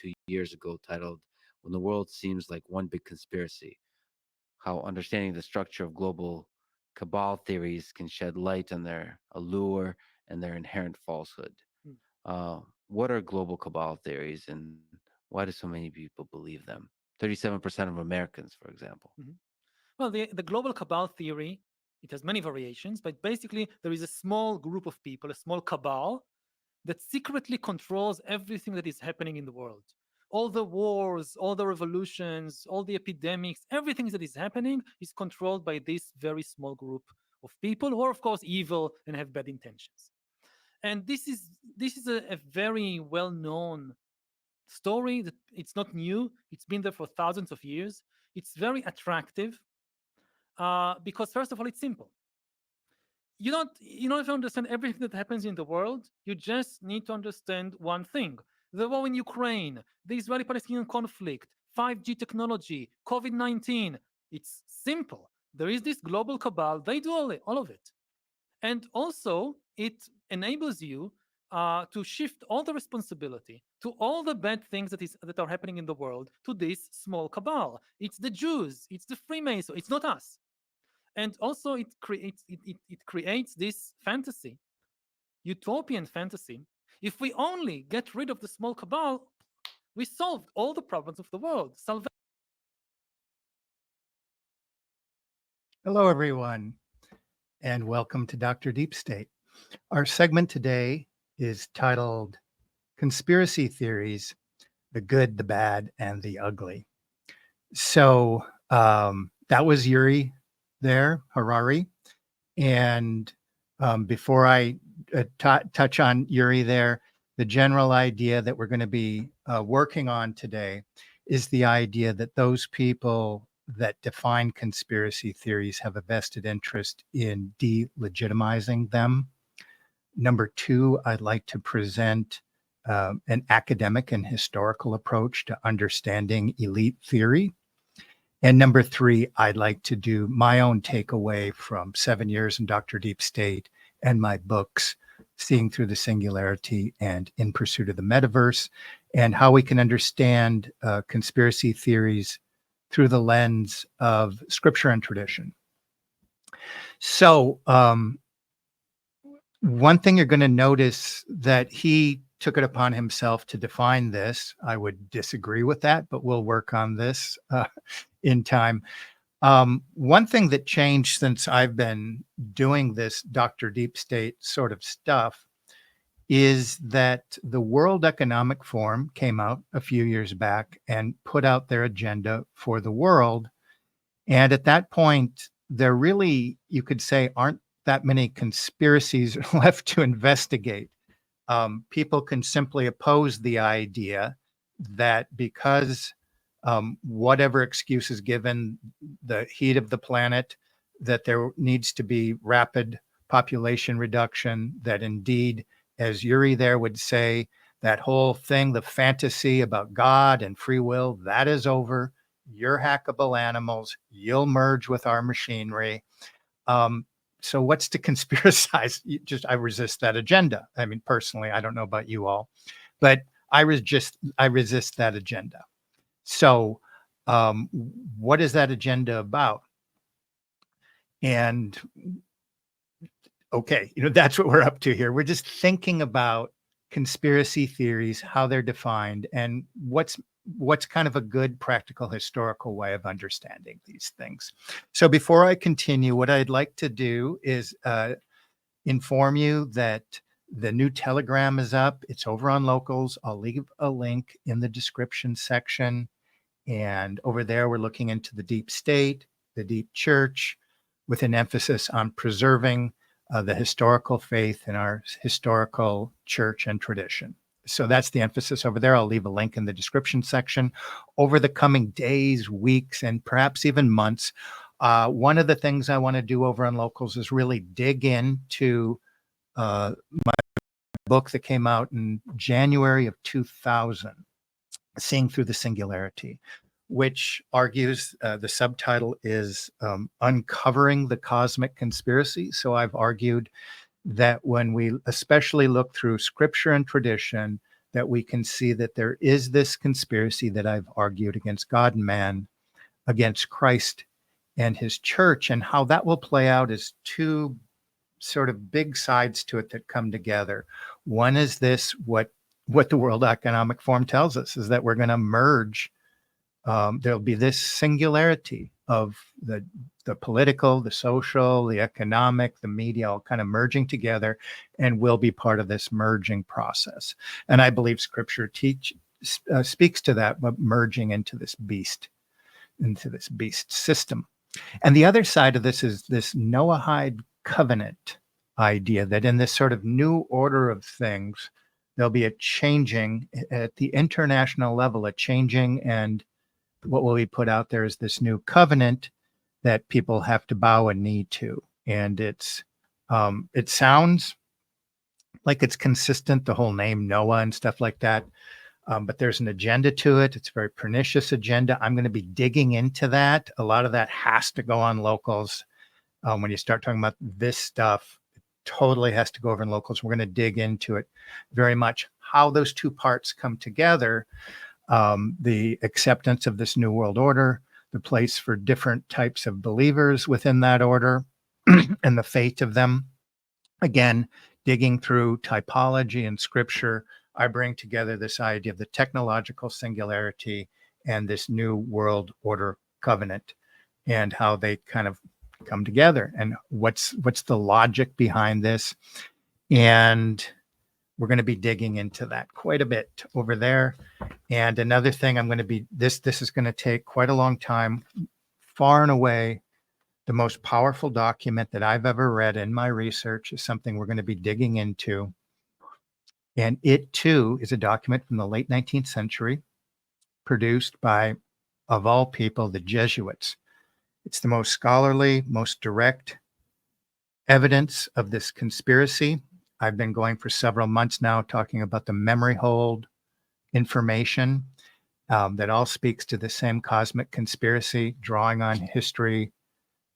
2 years ago titled When the World Seems Like One Big Conspiracy: How Understanding the Structure of Global Cabal Theories Can Shed Light on Their Allure and Their Inherent Falsehood. Mm. What are global cabal theories, and why do so many people believe them? 37% of Americans, for example. Mhm. Well, the global cabal theory, it has many variations, but basically there is a small group of people, a small cabal that secretly controls everything that is happening in the world. All the wars, all the revolutions, all the epidemics, everything that is happening is controlled by this very small group of people who are, of course, evil and have bad intentions. And this is a very well known story that it's not new. It's been there for thousands of years. It's very attractive because first of all, it's simple. You don't have to understand everything that happens in the world. You just need to understand one thing: the war in Ukraine, the Israeli-Palestinian conflict, 5G technology, COVID-19. It's simple. There is this global cabal. They do all of it, and also it enables you to shift all the responsibility to all the bad things that are happening in the world to this small cabal. It's the Jews. It's the Freemasons. It's not us. And also it creates this fantasy, utopian fantasy. If we only get rid of the small cabal, we solved all the problems of the world. Hello, everyone, and welcome to Dr. Deep State. Our segment today is titled Conspiracy Theories: The Good, the Bad, and the Ugly. So that was Yuri there, Harari. And before I touch on Yuri there, the general idea that we're going to be working on today is the idea that those people that define conspiracy theories have a vested interest in delegitimizing them. Number two, I'd like to present an academic and historical approach to understanding elite theory. And number three, I'd like to do my own takeaway from 7 years in Dr. Deep State and my books, Seeing Through the Singularity and In Pursuit of the Metaverse, and how we can understand conspiracy theories through the lens of scripture and tradition. So one thing you're going to notice that he took it upon himself to define this. I would disagree with that, but we'll work on this in time. One thing that changed since I've been doing this Dr. Deep State sort of stuff is that the World Economic Forum came out a few years back and put out their agenda for the world. And at that point, there really, you could say, aren't that many conspiracies left to investigate. People can simply oppose the idea that because whatever excuse is given, the heat of the planet, that there needs to be rapid population reduction, that indeed, as Yuri there would say, that whole thing, the fantasy about God and free will, that is over. You're hackable animals. You'll merge with our machinery. So what's to conspiracize? I resist that agenda. I mean, personally, I don't know about you all, but I resist that agenda. So what is that agenda about? And okay, that's what we're up to here. We're just thinking about conspiracy theories, how they're defined, and what's kind of a good practical historical way of understanding these things. So before I continue, what I'd like to do is inform you that the new Telegram is up. It's over on Locals. I'll leave a link in the description section. And over there, we're looking into the deep state, the deep church, with an emphasis on preserving the historical faith in our historical church and tradition. So that's the emphasis over there. I'll leave a link in the description section. Over the coming days, weeks, and perhaps even months, one of the things I want to do over on Locals is really dig into my book that came out in January of 2000, Seeing Through the Singularity, which argues the subtitle is Uncovering the Cosmic Conspiracy. So I've argued that when we especially look through scripture and tradition, that we can see that there is this conspiracy that I've argued against God and man, against Christ and his church, and how that will play out as two sort of big sides to it that come together. One is this, what the World Economic Forum tells us is that we're going to merge. There'll be this singularity of the political, the social, the economic, the media, all kind of merging together, and will be part of this merging process. And I believe Scripture speaks to that, but merging into this beast system. And the other side of this is this Noahide covenant idea that in this sort of new order of things, there'll be a changing at the international level, a changing, and what will be put out there is this new covenant that people have to bow a knee to. And it sounds like it's consistent, the whole name Noah and stuff like that. But there's an agenda to it. It's a very pernicious agenda. I'm going to be digging into that. A lot of that has to go on locals. When you start talking about this stuff, it totally has to go over in locals. We're going to dig into it very much, how those two parts come together, the acceptance of this new world order, the place for different types of believers within that order, and the fate of them. Again, digging through typology and Scripture, I bring together this idea of the technological singularity and this new world order covenant, and how they kind of come together, and what's the logic behind this. And we're going to be digging into that quite a bit over there. And another thing I'm going to be, this is going to take quite a long time. Far and away, the most powerful document that I've ever read in my research is something we're going to be digging into. And it too is a document from the late 19th century, produced by, of all people, the Jesuits. It's the most scholarly, most direct evidence of this conspiracy. I've been going for several months now talking about the memory hold information that all speaks to the same cosmic conspiracy, drawing on history,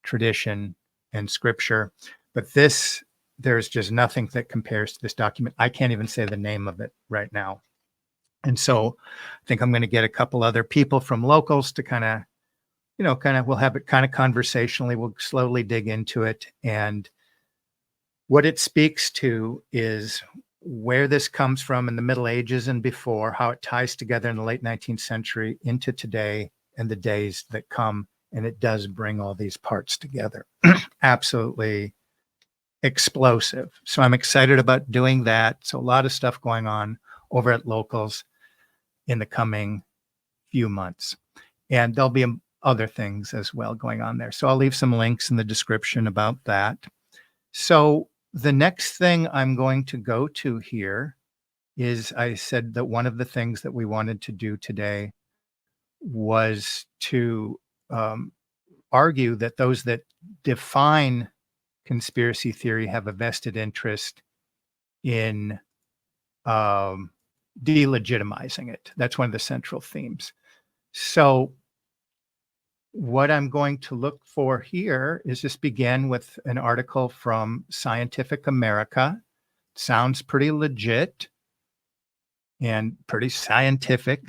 tradition, and Scripture. But there's just nothing that compares to this document. I can't even say the name of it right now. And so I think I'm going to get a couple other people from locals to kind of, we'll have it kind of conversationally. We'll slowly dig into it. And what it speaks to is where this comes from in the Middle Ages and before, how it ties together in the late 19th century into today and the days that come. And it does bring all these parts together. Absolutely explosive. So I'm excited about doing that. So a lot of stuff going on over at locals in the coming few months. And there'll be other things as well going on there. So I'll leave some links in the description about that. So the next thing I'm going to go to here is, I said that one of the things that we wanted to do today was to argue that those that define conspiracy theory have a vested interest in delegitimizing it. That's one of the central themes. So what I'm going to look for here is just begin with an article from Scientific America. Sounds pretty legit and pretty scientific.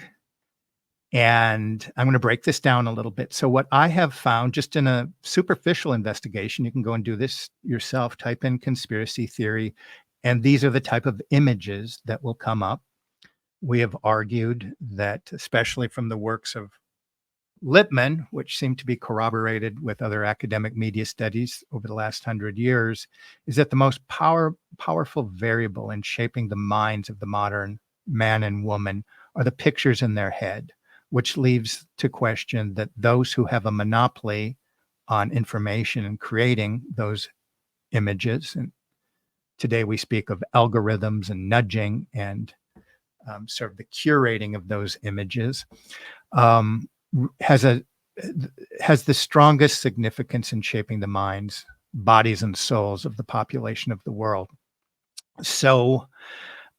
And I'm going to break this down a little bit. So what I have found, just in a superficial investigation, you can go and do this yourself, type in conspiracy theory, and these are the type of images that will come up. We have argued that, especially from the works of Lippmann, which seem to be corroborated with other academic media studies over the last 100 years, is that the most powerful variable in shaping the minds of the modern man and woman are the pictures in their head, which leaves to question that those who have a monopoly on information and creating those images, and today we speak of algorithms and nudging and sort of the curating of those images, has the strongest significance in shaping the minds, bodies, and souls of the population of the world. So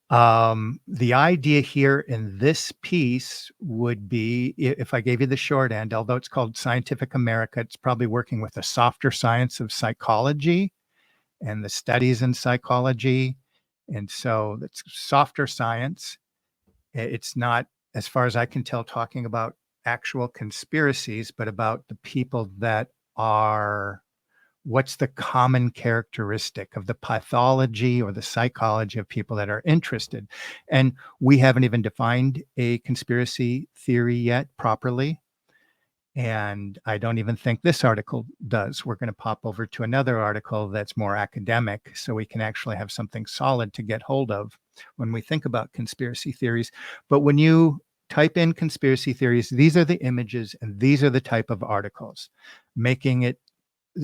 the idea here in this piece would be, if I gave you the short end, although it's called Scientific America, it's probably working with the softer science of psychology and the studies in psychology. And so that's softer science. It's not, as far as I can tell, talking about actual conspiracies, but about the people that are, what's the common characteristic of the pathology or the psychology of people that are interested. And we haven't even defined a conspiracy theory yet properly. And I don't even think this article does. We're going to pop over to another article that's more academic so we can actually have something solid to get hold of when we think about conspiracy theories. But when you type in conspiracy theories, these are the images and these are the type of articles, making it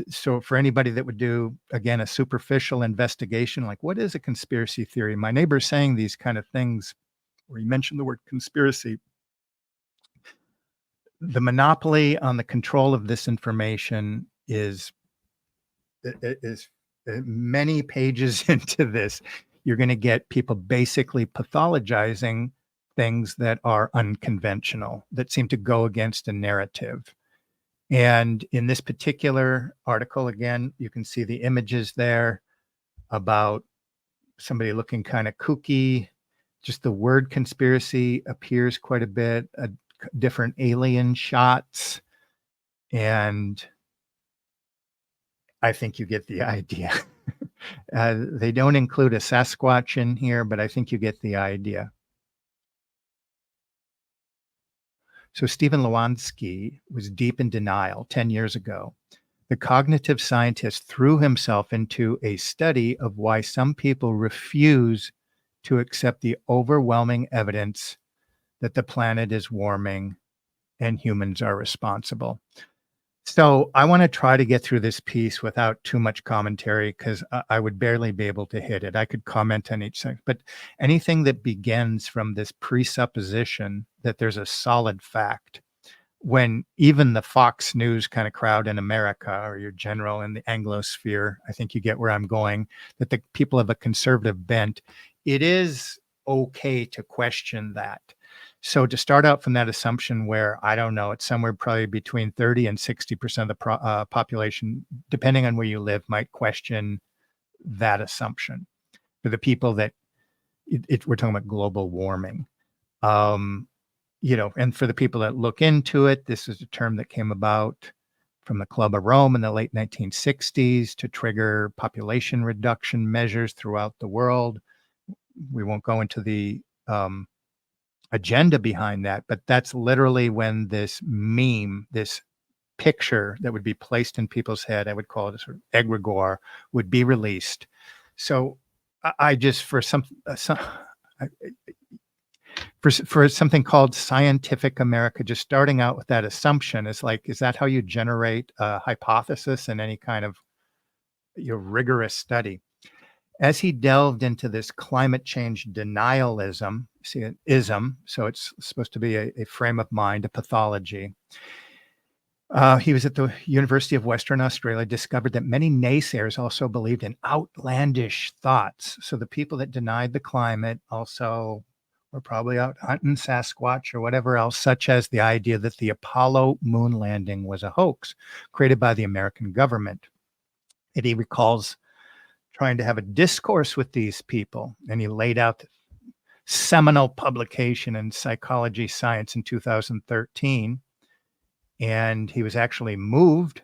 so for anybody that would do, again, a superficial investigation, like what is a conspiracy theory? My neighbor's saying these kind of things where you mentioned the word conspiracy. The monopoly on the control of this information is many pages into this. You're going to get people basically pathologizing things that are unconventional, that seem to go against a narrative. And in this particular article, again, you can see the images there about somebody looking kind of kooky. Just the word conspiracy appears quite a bit, different alien shots. And I think you get the idea. They don't include a Sasquatch in here, but I think you get the idea. So Stephen Lewansky was deep in denial 10 years ago. The cognitive scientist threw himself into a study of why some people refuse to accept the overwhelming evidence that the planet is warming and humans are responsible. So I want to try to get through this piece without too much commentary because I would barely be able to hit it. I could comment on each thing, but anything that begins from this presupposition that there's a solid fact, when even the Fox News kind of crowd in America or your general in the Anglosphere, I think you get where I'm going, that the people of a conservative bent, it is okay to question that. So to start out from that assumption where, I don't know, it's somewhere probably between 30 and 60% of the population, depending on where you live, might question that assumption. For the people that, we're talking about global warming. And for the people that look into it, this is a term that came about from the Club of Rome in the late 1960s to trigger population reduction measures throughout the world. We won't go into the agenda behind that, but that's literally when this meme, this picture that would be placed in people's head, I would call it a sort of egregore, would be released. So I just, for something called Scientific America, just starting out with that assumption is like, is that how you generate a hypothesis in any kind of rigorous study? As he delved into this climate change denialism, see an ism, so it's supposed to be a frame of mind, a pathology. He was at the University of Western Australia, discovered that many naysayers also believed in outlandish thoughts. So the people that denied the climate also were probably out hunting Sasquatch or whatever else, such as the idea that the Apollo moon landing was a hoax created by the American government. And he recalls trying to have a discourse with these people, and he laid out the seminal publication in Psychology Science in 2013. And he was actually moved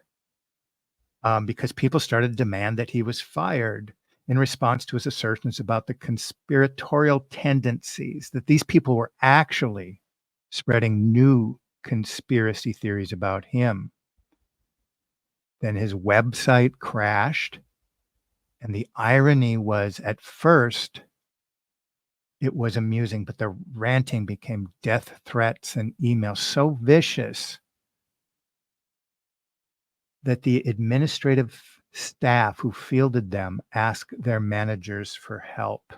because people started to demand that he was fired in response to his assertions about the conspiratorial tendencies, that these people were actually spreading new conspiracy theories about him. Then his website crashed. And the irony was, at first, it was amusing, but the ranting became death threats and emails so vicious that the administrative staff who fielded them asked their managers for help.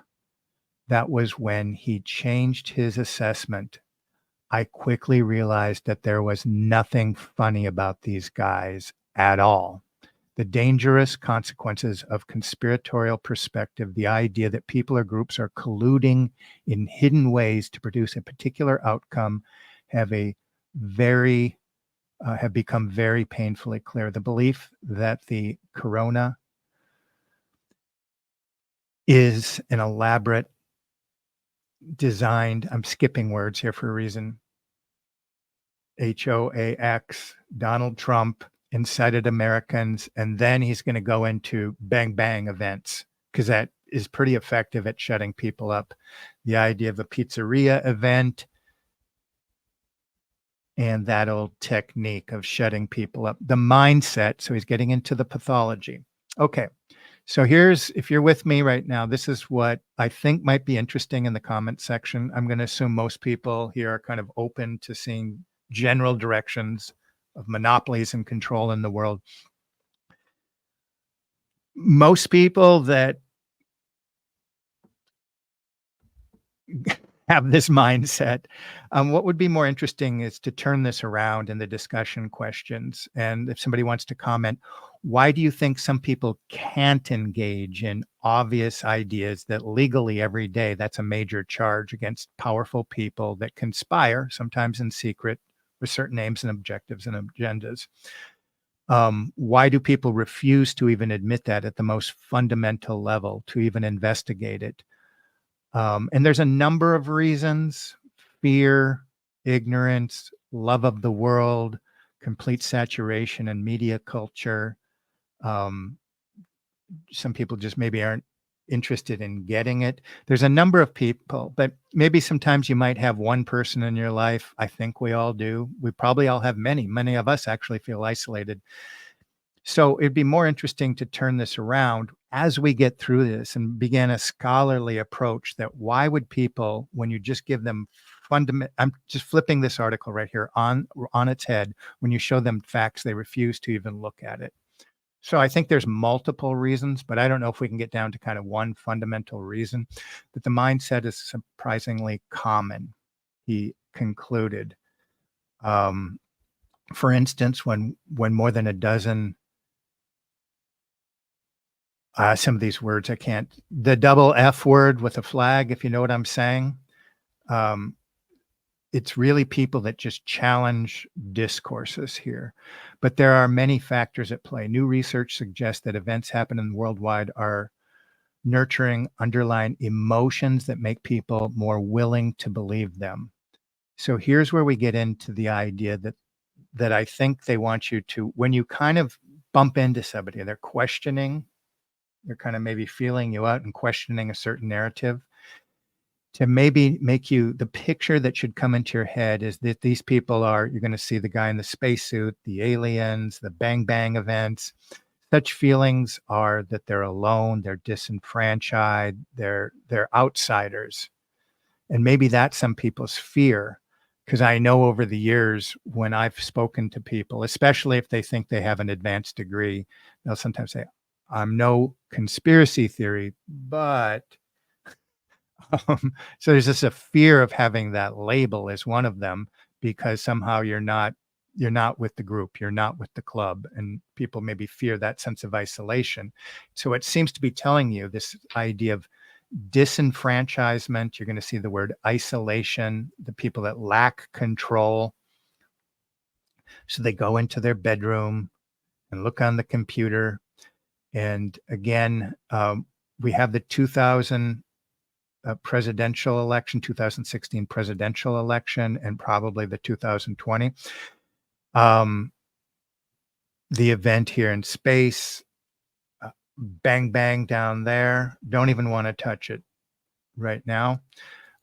That was when he changed his assessment. I quickly realized that there was nothing funny about these guys at all. The dangerous consequences of conspiratorial perspective, the idea that people or groups are colluding in hidden ways to produce a particular outcome, have become very painfully clear. The belief that the corona is an elaborate designed, I'm skipping words here for a reason, HOAX, Donald Trump incited Americans, and then he's going to go into bang bang events because that is pretty effective at shutting people up. The idea of a pizzeria event and that old technique of shutting people up, the mindset. So he's getting into the pathology. Okay. So here's, if you're with me right now, this is what I think might be interesting in the comment section. I'm going to assume most people here are kind of open to seeing general directions of monopolies and control in the world. Most people that have this mindset, what would be more interesting is to turn this around in the discussion questions. And if somebody wants to comment, why do you think some people can't engage in obvious ideas that legally every day, that's a major charge against powerful people that conspire, sometimes in secret, with certain aims and objectives and agendas? Why do people refuse to even admit that at the most fundamental level, to even investigate it? And there's a number of reasons: fear, ignorance, love of the world, complete saturation in media culture. Um, some people just maybe aren't interested in getting it. There's a number of people, but maybe sometimes you might have one person in your life. I think we all do. We probably all have many. Many of us actually feel isolated. So it'd be more interesting to turn this around as we get through this and begin a scholarly approach that why would people, when you just give them I'm just flipping this article right here on its head, when you show them facts, they refuse to even look at it. So I think there's multiple reasons, but I don't know if we can get down to kind of one fundamental reason that the mindset is surprisingly common, he concluded. For instance, when more than a dozen some of these words I can't, the double F word with a flag, if you know what I'm saying. Um, it's really people that just challenge discourses here. But there are many factors at play. New research suggests that events happening worldwide are nurturing underlying emotions that make people more willing to believe them. So here's where we get into the idea that I think they want you to, when you kind of bump into somebody, they're questioning, they're kind of maybe feeling you out and questioning a certain narrative, to maybe make you, the picture that should come into your head is that these people are, you're going to see the guy in the spacesuit, the aliens, the bang bang events. Such feelings are that they're alone, they're disenfranchised, they're outsiders. And maybe that's some people's fear. Because I know over the years when I've spoken to people, especially if they think they have an advanced degree, they'll sometimes say, I'm no conspiracy theory, but so there's just a fear of having that label as one of them, because somehow you're not with the group, you're not with the club, and people maybe fear that sense of isolation. So it seems to be telling you this idea of disenfranchisement. You're going to see the word isolation, the people that lack control. So they go into their bedroom and look on the computer. And again, we have the 2000 presidential election, 2016 presidential election, and probably the 2020. The event here in space, bang, bang down there. Don't even want to touch it right now.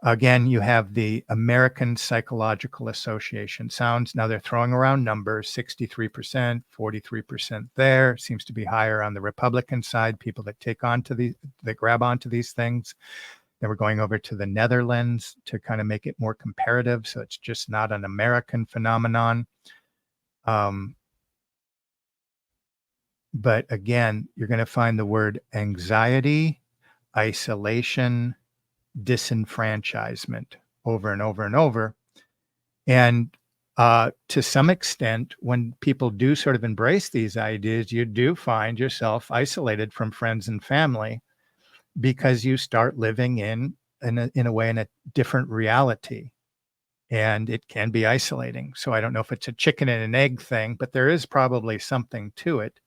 Again, you have the American Psychological Association. Sounds, now they're throwing around numbers, 63%, 43% there. Seems to be higher on the Republican side, people that that grab onto these things. Then we're going over to the Netherlands to kind of make it more comparative, so it's just not an American phenomenon. But again, you're going to find the word anxiety, isolation, disenfranchisement over and over and over. And to some extent, when people do sort of embrace these ideas, you do find yourself isolated from friends and family, because you start living in a different reality, and it can be isolating. So I don't know if it's a chicken and an egg thing, but there is probably something to it.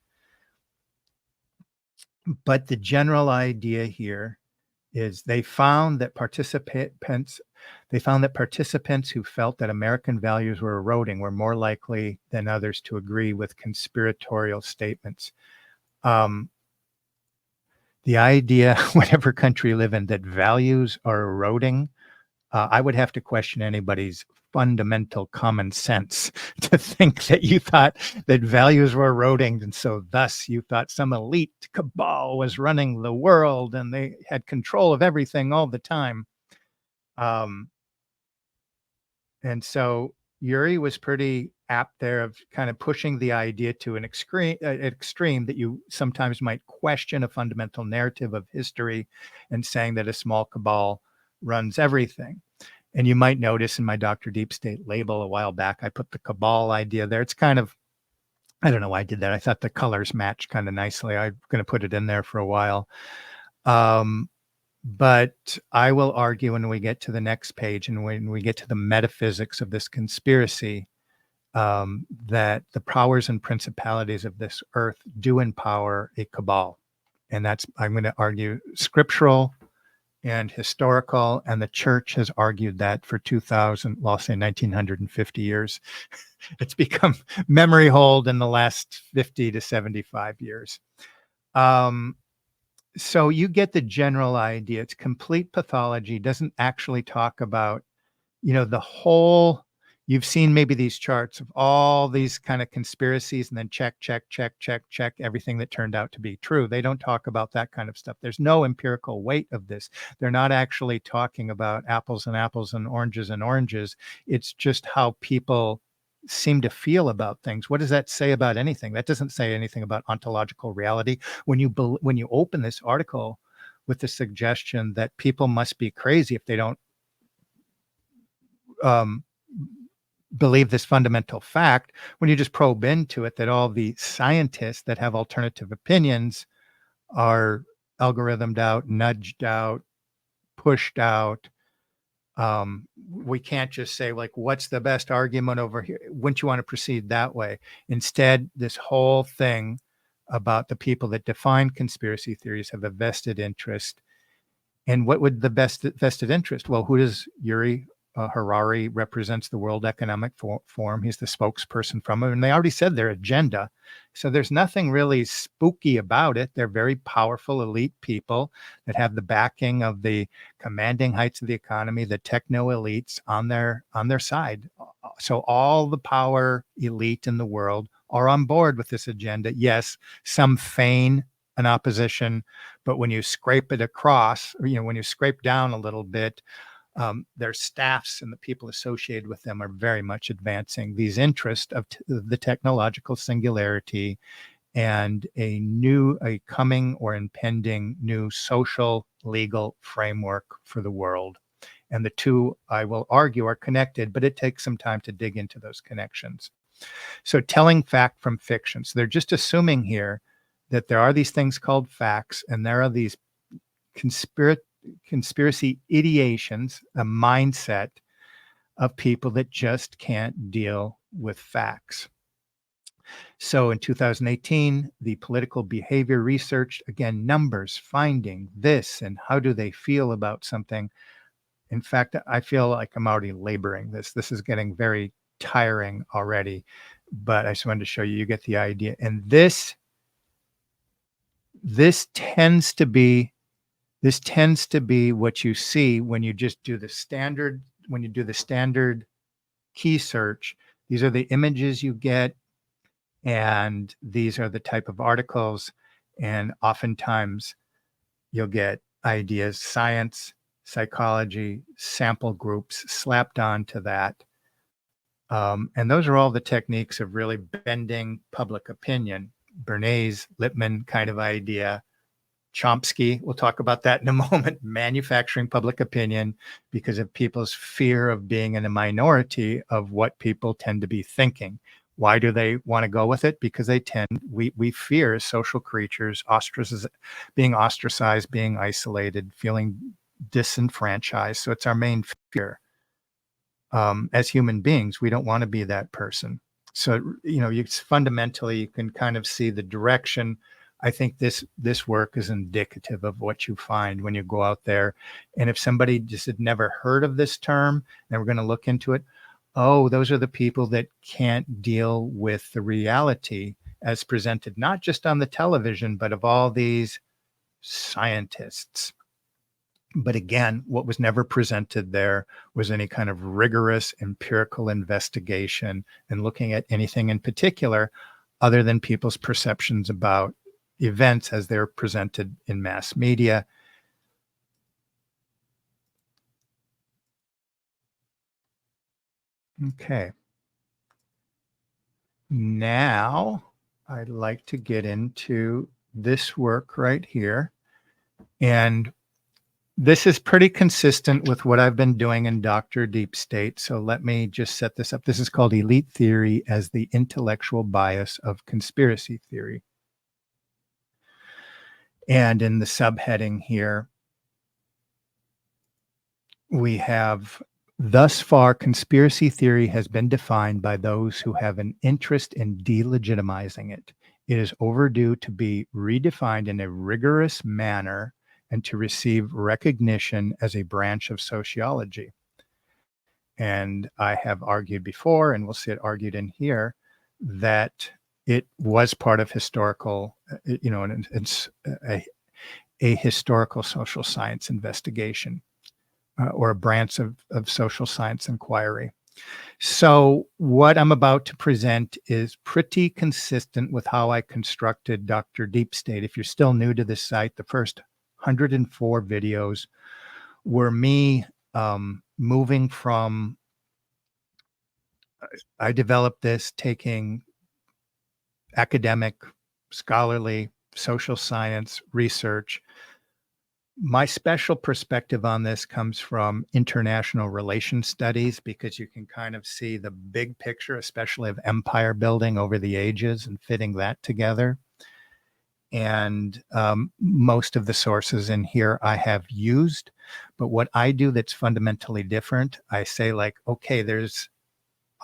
But the general idea here is they found that participants who felt that American values were eroding were more likely than others to agree with conspiratorial statements. The idea, whatever country you live in, that values are eroding, I would have to question anybody's fundamental common sense to think that you thought that values were eroding. And so thus you thought some elite cabal was running the world and they had control of everything all the time. And so Yuri was pretty apt there of kind of pushing the idea to an extreme that you sometimes might question a fundamental narrative of history and saying that a small cabal runs everything. And you might notice in my Dr. Deep State label a while back, I put the cabal idea there. It's kind of, I don't know why I did that. I thought the colors matched kind of nicely. I'm going to put it in there for a while. But I will argue when we get to the next page and when we get to the metaphysics of this conspiracy, that the powers and principalities of this earth do empower a cabal. And that's, I'm going to argue, scriptural and historical, and the church has argued that for 2000, well, I'll say 1950 years. It's become memory hold in the last 50 to 75 years. So you get the general idea. It's complete pathology, doesn't actually talk about, the whole, you've seen maybe these charts of all these kind of conspiracies and then check, everything that turned out to be true. They don't talk about that kind of stuff. There's no empirical weight of this. They're not actually talking about apples and apples and oranges. It's just how people seem to feel about things. What does that say about anything? That doesn't say anything about ontological reality. When you open this article with the suggestion that people must be crazy if they don't believe this fundamental fact, when you just probe into it, that all the scientists that have alternative opinions are algorithmed out, nudged out, pushed out. We can't just say, like, what's the best argument over here? Wouldn't you want to proceed that way? Instead, this whole thing about the people that define conspiracy theories have a vested interest. And what would the best vested interest? Well, who does Yuri Harari represents the World Economic Forum. He's the spokesperson from it. And they already said their agenda. So there's nothing really spooky about it. They're very powerful, elite people that have the backing of the commanding heights of the economy, the techno elites on their side. So all the power elite in the world are on board with this agenda. Yes, some feign an opposition, but when you scrape it across, or, when you scrape down a little bit, their staffs and the people associated with them are very much advancing these interests of the technological singularity and a coming or impending new social legal framework for the world. And the two, I will argue, are connected, but it takes some time to dig into those connections. So telling fact from fiction. So they're just assuming here that there are these things called facts and there are these conspiracy ideations, a mindset of people that just can't deal with facts. So in 2018, the political behavior research, again, numbers, finding this, and how do they feel about something. In fact, I feel like I'm already laboring this. This is getting very tiring already, but I just wanted to show you, you get the idea. And this tends to be what you see when you just do the standard, key search. These are the images you get, and these are the type of articles. And oftentimes you'll get ideas, science, psychology, sample groups slapped onto that. And those are all the techniques of really bending public opinion. Bernays, Lippmann kind of idea. Chomsky, we'll talk about that in a moment, manufacturing public opinion because of people's fear of being in a minority of what people tend to be thinking. Why do they want to go with it? Because we fear as social creatures, being ostracized, being isolated, feeling disenfranchised. So it's our main fear. As human beings, we don't want to be that person. So, fundamentally, you can kind of see the direction I think this work is indicative of what you find when you go out there. And if somebody just had never heard of this term and we're going to look into it, oh, those are the people that can't deal with the reality as presented, not just on the television, but of all these scientists. But again, what was never presented there was any kind of rigorous empirical investigation and looking at anything in particular other than people's perceptions about events as they're presented in mass media. Okay. Now I'd like to get into this work right here. And this is pretty consistent with what I've been doing in Dr. Deep State. So let me just set this up. This is called Elite Theory as the Intellectual Bias of Conspiracy Theory. And in the subheading here, we have, thus far, conspiracy theory has been defined by those who have an interest in delegitimizing it. It is overdue to be redefined in a rigorous manner and to receive recognition as a branch of sociology. And I have argued before, and we'll see it argued in here, that it was part of historical, and it's a historical social science investigation or a branch of social science inquiry. So what I'm about to present is pretty consistent with how I constructed Dr. Deep State. If you're still new to this site, the first 104 videos were me moving from, I developed this taking academic, scholarly, social science research. My special perspective on this comes from international relations studies, because you can kind of see the big picture, especially of empire building over the ages and fitting that together. And most of the sources in here I have used, but what I do that's fundamentally different, I say like, okay, there's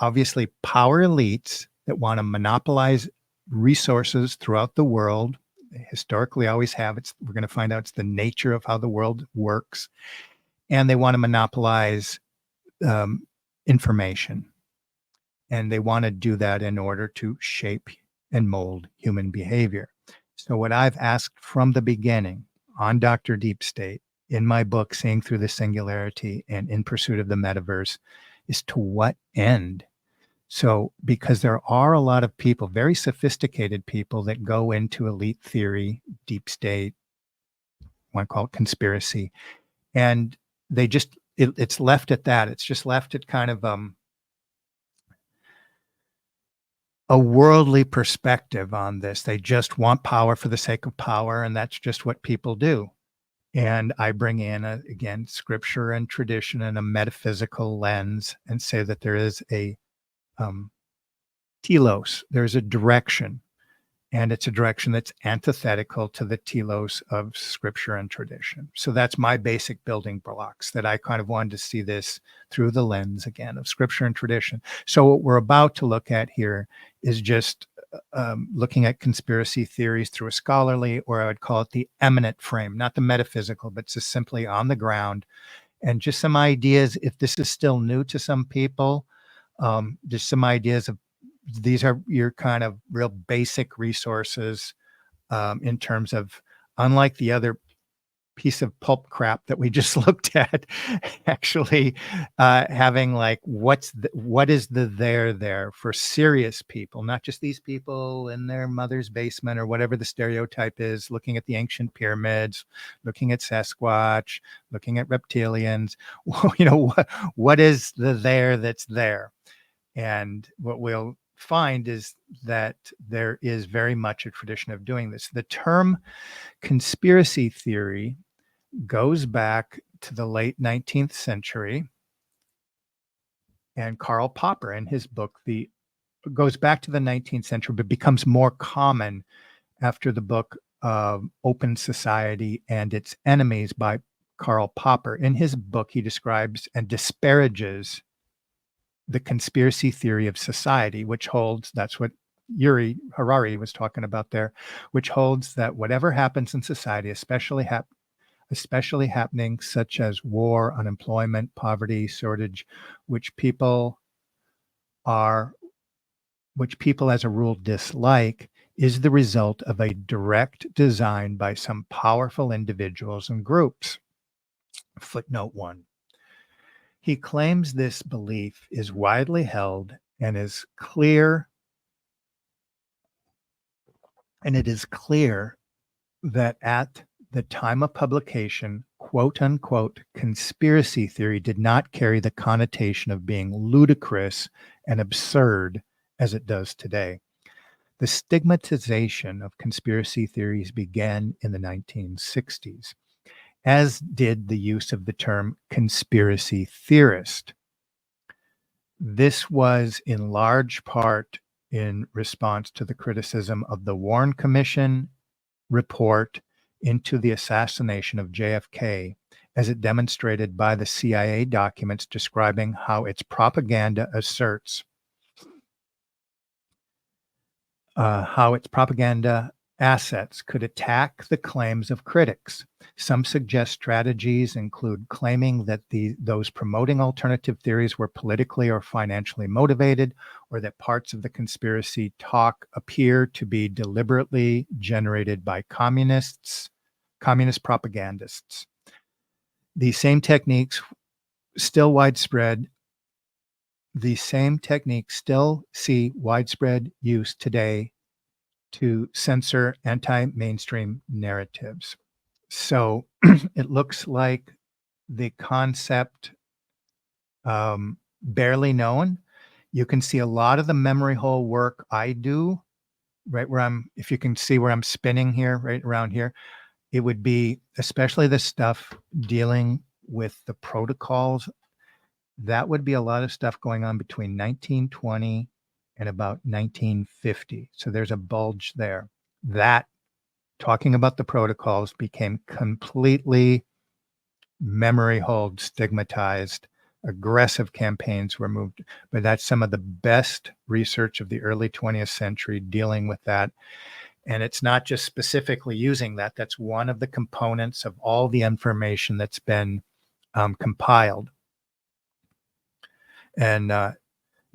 obviously power elites that want to monopolize resources throughout the world. They historically always have. We're going to find out it's the nature of how the world works. And they want to monopolize information. And they want to do that in order to shape and mold human behavior. So what I've asked from the beginning on Dr. Deep State, in my book, Seeing Through the Singularity and In Pursuit of the Metaverse, is to what end? So, because there are a lot of people, very sophisticated people, that go into elite theory, deep state, want to call it conspiracy, and they just, it's left at that. It's just left at kind of a worldly perspective on this. They just want power for the sake of power, and that's just what people do. And I bring in, again, scripture and tradition and a metaphysical lens and say that there is a telos, there's a direction, and it's a direction that's antithetical to the telos of scripture and tradition. So that's my basic building blocks, that I kind of wanted to see this through the lens, again, of scripture and tradition. So what we're about to look at here is just looking at conspiracy theories through a scholarly, or I would call it the eminent frame, not the metaphysical, but just simply on the ground. And just some ideas, if this is still new to some people, just some ideas of, these are your kind of real basic resources in terms of, unlike the other piece of pulp crap that we just looked at, actually having like, what is the there for serious people, not just these people in their mother's basement or whatever the stereotype is, looking at the ancient pyramids, looking at Sasquatch, looking at reptilians. What is the there that's there? And what we'll find is that there is very much a tradition of doing this. The term conspiracy theory goes back to the late 19th century, and Karl Popper, in his book, goes back to the 19th century, but becomes more common after the book Open Society and Its Enemies by Karl Popper. In his book, he describes and disparages the conspiracy theory of society, which holds, that's what Yuri Harari was talking about there, which holds that whatever happens in society, especially happening such as war, unemployment, poverty, shortage, which people are which people as a rule dislike, is the result of a direct design by some powerful individuals and groups. Footnote 1. He claims this belief is widely held and is clear, and it is clear that at the time of publication, quote unquote, conspiracy theory did not carry the connotation of being ludicrous and absurd as it does today. The stigmatization of conspiracy theories began in the 1960s, as did the use of the term conspiracy theorist. This was in large part in response to the criticism of the Warren Commission report into the assassination of JFK, as it demonstrated by the CIA documents describing how its propaganda assets could attack the claims of critics. Some suggest strategies include claiming that those promoting alternative theories were politically or financially motivated, or that parts of the conspiracy talk appear to be deliberately generated by communist propagandists. These same techniques still see widespread use today to censor anti-mainstream narratives. So it looks like the concept barely known. You can see a lot of the memory hole work I do right where if you can see where I'm spinning here, right around here, it would be especially the stuff dealing with the protocols. That would be a lot of stuff going on between 1920 and about 1950. So there's a bulge there. That, talking about the protocols, became completely memory hold, stigmatized. Aggressive campaigns were moved, but that's some of the best research of the early 20th century dealing with that. And it's not just specifically using that. That's one of the components of all the information that's been compiled. And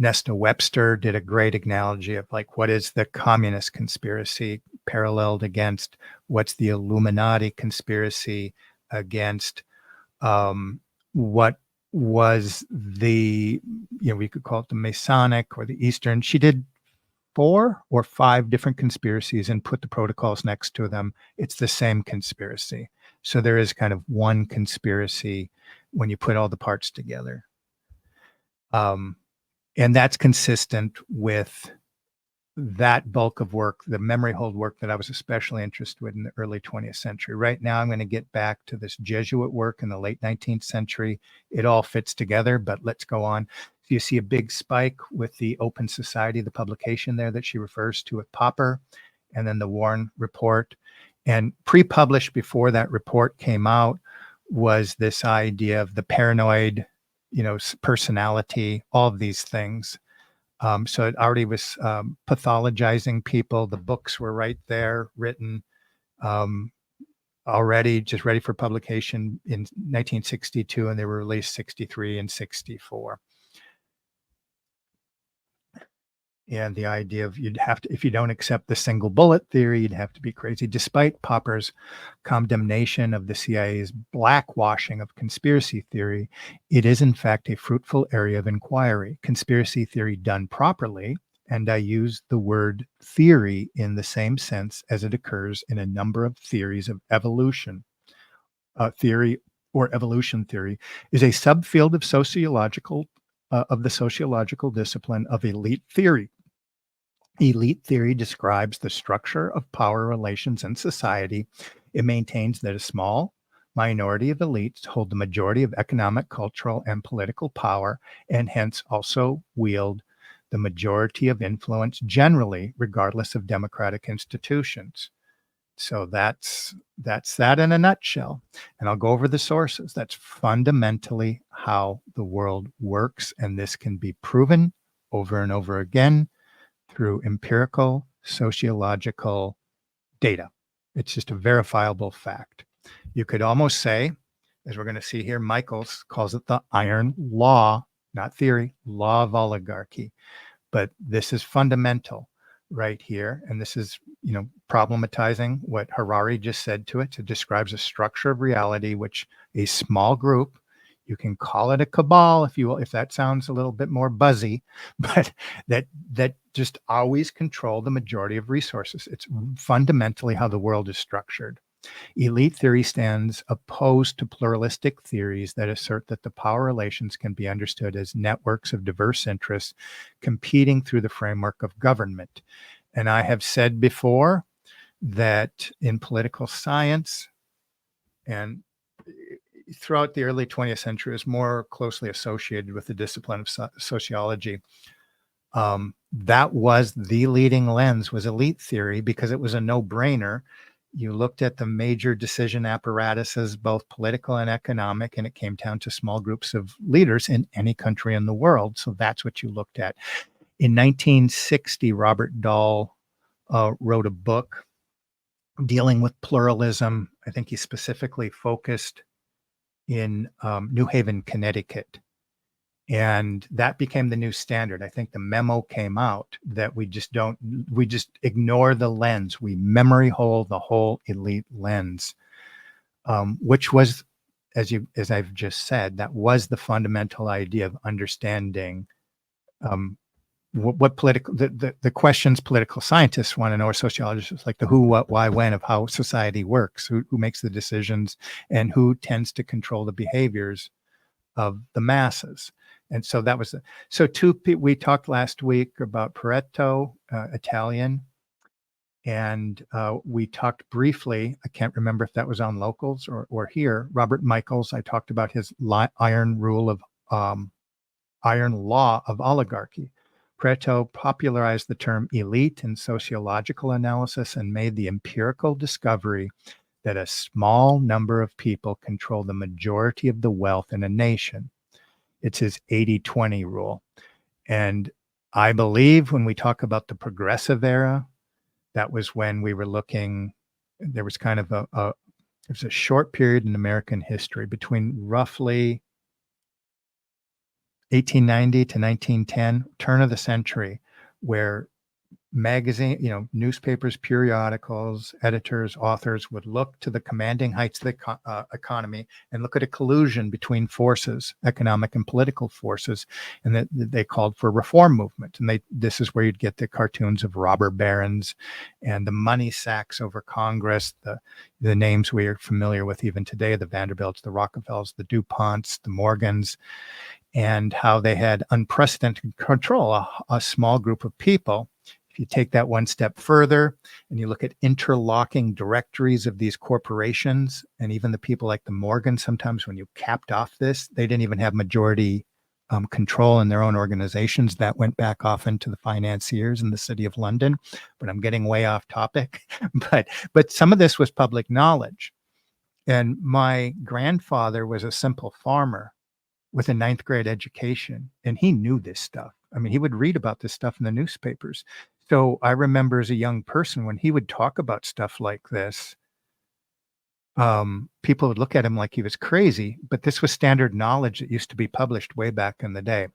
Nesta Webster did a great analogy of like, what is the communist conspiracy paralleled against what's the Illuminati conspiracy against what was the, we could call it the Masonic or the Eastern. She did 4 or 5 different conspiracies and put the protocols next to them. It's the same conspiracy. So there is kind of one conspiracy when you put all the parts together. And that's consistent with that bulk of work, the memory hold work that I was especially interested in the early 20th century. Right now, I'm going to get back to this Jesuit work in the late 19th century. It all fits together, but let's go on. So you see a big spike with the Open Society, the publication there that she refers to with Popper, and then the Warren report. And pre-published before that report came out was this idea of the paranoid, personality, all of these things. So it already was pathologizing people. The books were right there, written already, just ready for publication in 1962, and they were released 63 and 64. And the idea of if you don't accept the single bullet theory, you'd have to be crazy. Despite Popper's condemnation of the CIA's blackwashing of conspiracy theory, it is in fact a fruitful area of inquiry. Conspiracy theory done properly, and I use the word theory in the same sense as it occurs in a number of theories of evolution. Theory or evolution theory is a subfield of the sociological discipline of elite theory. Elite theory describes the structure of power relations in society. It maintains that a small minority of elites hold the majority of economic, cultural, and political power, and hence also wield the majority of influence generally, regardless of democratic institutions. So that's that in a nutshell. And I'll go over the sources. That's fundamentally how the world works, and this can be proven over and over again through empirical sociological data. It's just a verifiable fact. You could almost say, as we're going to see here, Michaels calls it the iron law, not theory, law of oligarchy. But this is fundamental right here. And this is, problematizing what Harari just said to it. It describes a structure of reality, which a small group, you can call it a cabal if you will, if that sounds a little bit more buzzy, but that just always control the majority of resources. It's fundamentally how the world is structured. Elite theory stands opposed to pluralistic theories that assert that the power relations can be understood as networks of diverse interests competing through the framework of government. And I have said before that in political science and throughout the early 20th century is more closely associated with the discipline of sociology. That was the leading lens, was elite theory, because it was a no-brainer. You looked at the major decision apparatuses, both political and economic, and it came down to small groups of leaders in any country in the world. So that's what you looked at. In 1960, Robert Dahl wrote a book dealing with pluralism. I think he specifically focused in New Haven, Connecticut. And that became the new standard. I think the memo came out that we just ignore the lens. We memory hole the whole elite lens, which was, as I've just said, that was the fundamental idea of understanding what political, the questions political scientists want to know, or sociologists, like the who, what, why, when of how society works, who makes the decisions, and who tends to control the behaviors of the masses. And so that was we talked last week about Pareto, Italian, and we talked briefly, I can't remember if that was on Locals or here, Robert Michaels. I talked about his iron law of oligarchy. Pareto popularized the term elite in sociological analysis and made the empirical discovery that a small number of people control the majority of the wealth in a nation. It's his 80-20 rule. And I believe when we talk about the progressive era, that was when we were looking, there was kind of there's a short period in American history between roughly 1890 to 1910, turn of the century, where newspapers, periodicals, editors, authors would look to the commanding heights of the economy and look at a collusion between forces, economic and political forces, and that they called for a reform movement. And this is where you'd get the cartoons of robber barons and the money sacks over Congress, the names we are familiar with even today, the Vanderbilts, the Rockefellers, the DuPonts, the Morgans, and how they had unprecedented control, a small group of people. If you take that one step further and you look at interlocking directories of these corporations, and even the people like the Morgans, sometimes when you capped off this, they didn't even have majority control in their own organizations. That went back off into the financiers in the city of London. But I'm getting way off topic. But some of this was public knowledge. And my grandfather was a simple farmer with a 9th grade education, and he knew this stuff. I mean, he would read about this stuff in the newspapers. So I remember as a young person, when he would talk about stuff like this, people would look at him like he was crazy, but this was standard knowledge that used to be published way back in the day.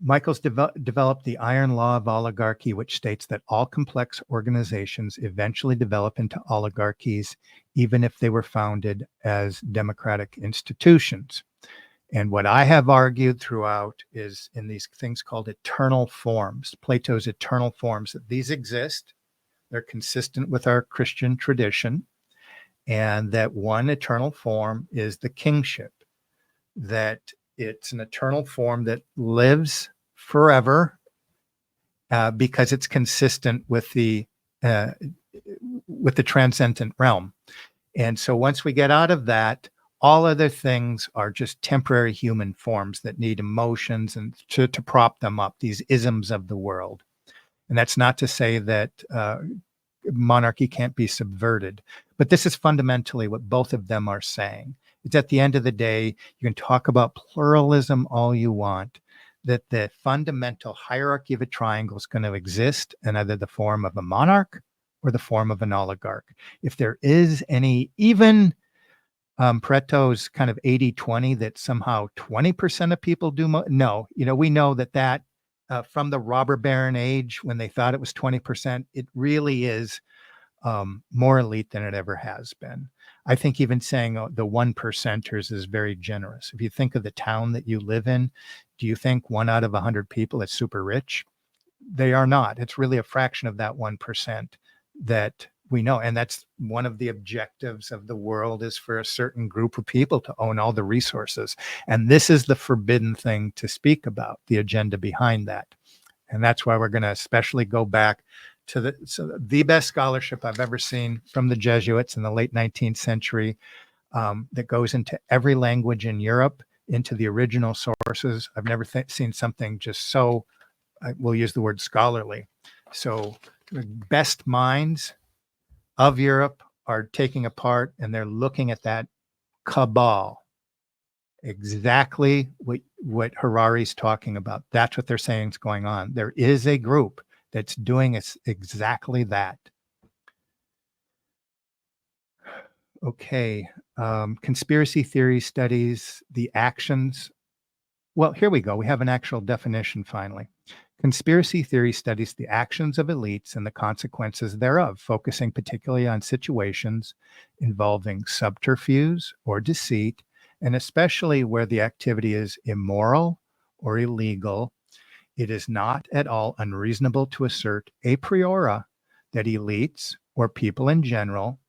Michaels developed the iron law of oligarchy, which states that all complex organizations eventually develop into oligarchies, even if they were founded as democratic institutions. And what I have argued throughout is in these things called eternal forms, Plato's eternal forms, that these exist, they're consistent with our Christian tradition, and that one eternal form is the kingship, that it's an eternal form that lives forever because it's consistent with the transcendent realm. And so once we get out of that, all other things are just temporary human forms that need emotions and to prop them up, these isms of the world. And that's not to say that monarchy can't be subverted, but this is fundamentally what both of them are saying. It's at the end of the day, you can talk about pluralism all you want. that the fundamental hierarchy of a triangle is going to exist in either the form of a monarch or the form of an oligarch. If there is any, even Pareto's kind of 80-20, that somehow 20% of people do no, we know that from the robber baron age, when they thought it was 20%, it really is more elite than it ever has been. I think even saying the 1%ers is very generous. If you think of the town that you live in, do you think 1 out of 100 people is super rich? They are not. It's really a fraction of that 1% that we know. And that's one of the objectives of the world, is for a certain group of people to own all the resources. And this is the forbidden thing to speak about, the agenda behind that. And that's why we're going to especially go back to the best scholarship I've ever seen from the Jesuits in the late 19th century, that goes into every language in Europe, into the original sources. I've never seen something just so, we'll use the word scholarly. So the best minds of Europe are taking apart, and they're looking at that cabal, exactly what Harari's talking about. That's what they're saying is going on. There is a group that's doing exactly that. Okay. Conspiracy theory studies the actions. Well, here we go. We have an actual definition finally. Conspiracy theory studies the actions of elites and the consequences thereof, focusing particularly on situations involving subterfuge or deceit, and especially where the activity is immoral or illegal. It is not at all unreasonable to assert a priori that elites or people in general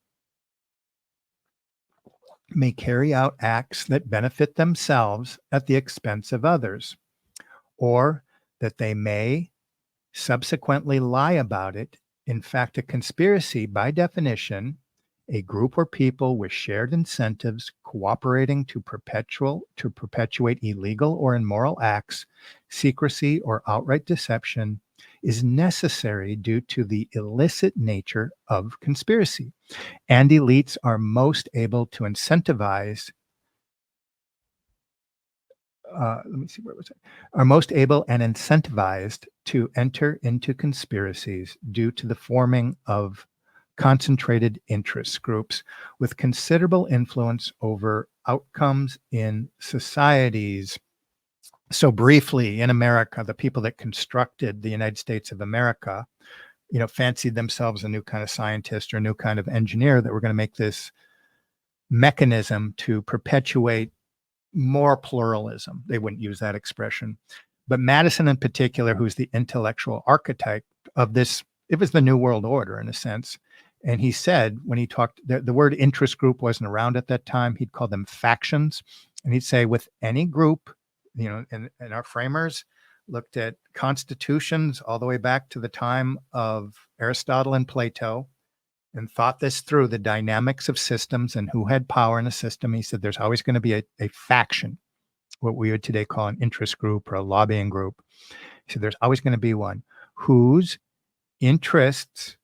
may carry out acts that benefit themselves at the expense of others, or that they may subsequently lie about it. In fact, a conspiracy, by definition, a group or people with shared incentives cooperating to perpetuate illegal or immoral acts, secrecy, or outright deception, is necessary due to the illicit nature of conspiracy. And elites are most able to incentivize are most able and incentivized to enter into conspiracies due to the forming of concentrated interest groups with considerable influence over outcomes in societies. So briefly, in America, the people that constructed the United States of America, fancied themselves a new kind of scientist or a new kind of engineer that were going to make this mechanism to perpetuate more pluralism. They wouldn't use that expression. But Madison in particular, who's the intellectual archetype of this, it was the New World Order in a sense. And he said, when he talked, the word interest group wasn't around at that time. He'd call them factions. And he'd say with any group, and our framers looked at constitutions all the way back to the time of Aristotle and Plato, and thought this through, the dynamics of systems and who had power in a system. He said there's always going to be a faction, what we would today call an interest group or a lobbying group. He said there's always going to be one whose interests,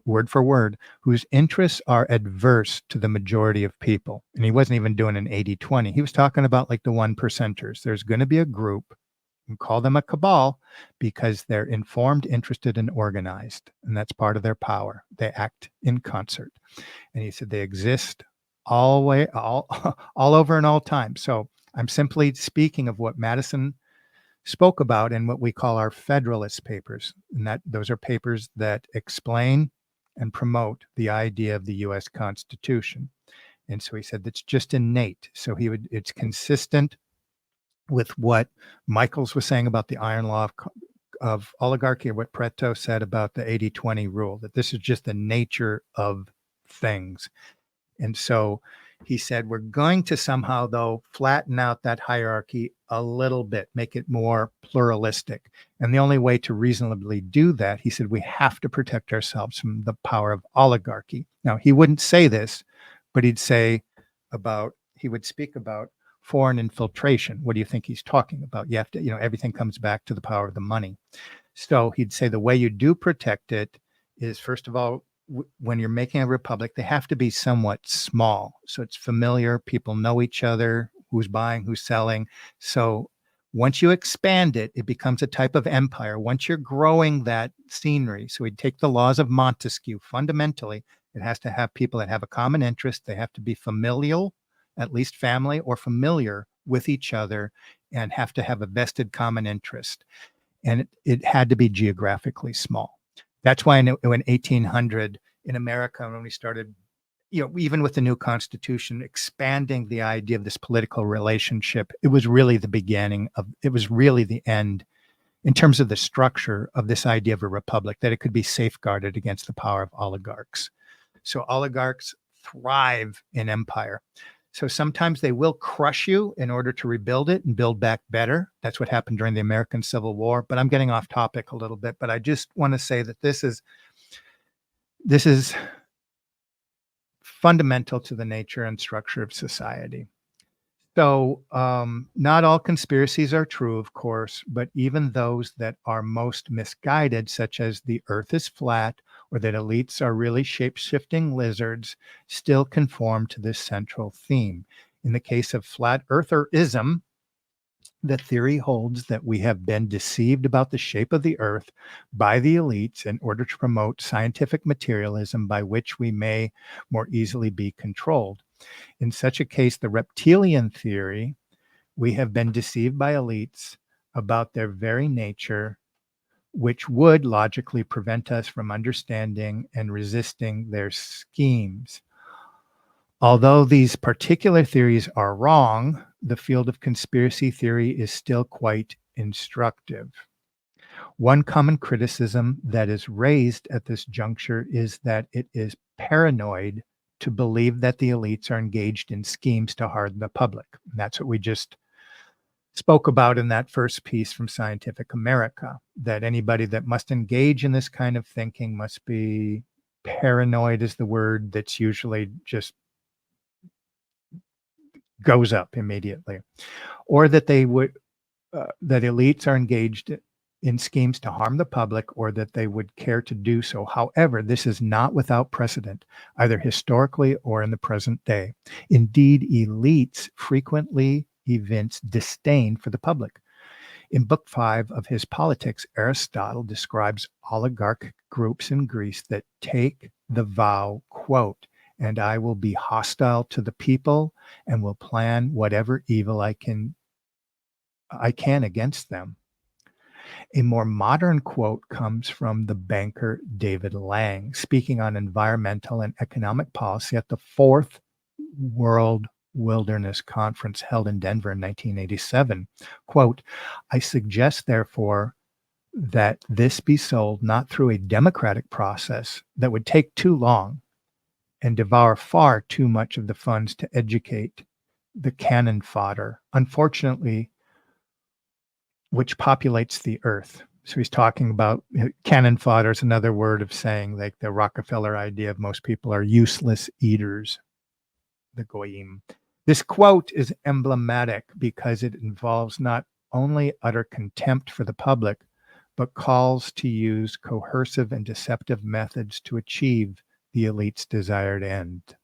word for word, whose interests are adverse to the majority of people. And he wasn't even doing an 80-20. He was talking about like the 1%ers. There's going to be a group, and call them a cabal, because they're informed, interested, and organized. And that's part of their power. They act in concert. And he said they exist all over and all time. So I'm simply speaking of what Madison spoke about in what we call our Federalist Papers. And those are papers that explain and promote the idea of the U.S. Constitution. And so he said that's just innate. So it's consistent with what Michaels was saying about the iron law of oligarchy, or what Pareto said about the 80-20 rule, that this is just the nature of things. And so he said, we're going to somehow, though, flatten out that hierarchy a little bit, make it more pluralistic. And the only way to reasonably do that, he said, we have to protect ourselves from the power of oligarchy. Now, he wouldn't say this, but he would speak about foreign infiltration. What do you think he's talking about? You have to, everything comes back to the power of the money. So he'd say the way you do protect it is, first of all, when you're making a republic, they have to be somewhat small. So it's familiar. People know each other, who's buying, who's selling. So Once you expand it, it becomes a type of empire. Once you're growing that scenery, so we take the laws of Montesquieu, fundamentally, it has to have people that have a common interest. They have to be familial, at least family or familiar with each other, and have to have a vested common interest. And it had to be geographically small. That's why in 1800 in America, when we started, even with the new Constitution, expanding the idea of this political relationship, it was really the end in terms of the structure of this idea of a republic, that it could be safeguarded against the power of oligarchs. So oligarchs thrive in empire. So sometimes they will crush you in order to rebuild it and build back better. That's what happened during the American Civil War. But I'm getting off topic a little bit. But I just want to say that this is fundamental to the nature and structure of society. So not all conspiracies are true, of course, but even those that are most misguided, such as the earth is flat or that elites are really shape-shifting lizards, still conform to this central theme. In the case of flat eartherism, the theory holds that we have been deceived about the shape of the earth by the elites in order to promote scientific materialism by which we may more easily be controlled. In such a case, the reptilian theory, we have been deceived by elites about their very nature, which would logically prevent us from understanding and resisting their schemes. Although these particular theories are wrong, the field of conspiracy theory is still quite instructive. One common criticism that is raised at this juncture is that it is paranoid to believe that the elites are engaged in schemes to harden the public. And that's what we just spoke about in that first piece from Scientific America, that anybody that must engage in this kind of thinking must be paranoid, is the word that's usually just goes up immediately, or that they would that elites are engaged in schemes to harm the public, or that they would care to do so. However, this is not without precedent, either historically or in the present day. Indeed, elites frequently evince disdain for the public. In Book 5 of his Politics, Aristotle describes oligarchic groups in Greece that take the vow, quote, "And I will be hostile to the people and will plan whatever evil I can against them." A more modern quote comes from the banker David Lang, speaking on environmental and economic policy at the Fourth World Wilderness Conference held in Denver in 1987. Quote, "I suggest, therefore, that this be sold not through a democratic process that would take too long and devour far too much of the funds to educate the cannon fodder, unfortunately, which populates the earth." So he's talking about cannon fodder is another word of saying like the Rockefeller idea of most people are useless eaters, the goyim. This quote is emblematic because it involves not only utter contempt for the public, but calls to use coercive and deceptive methods to achieve the elite's desired end.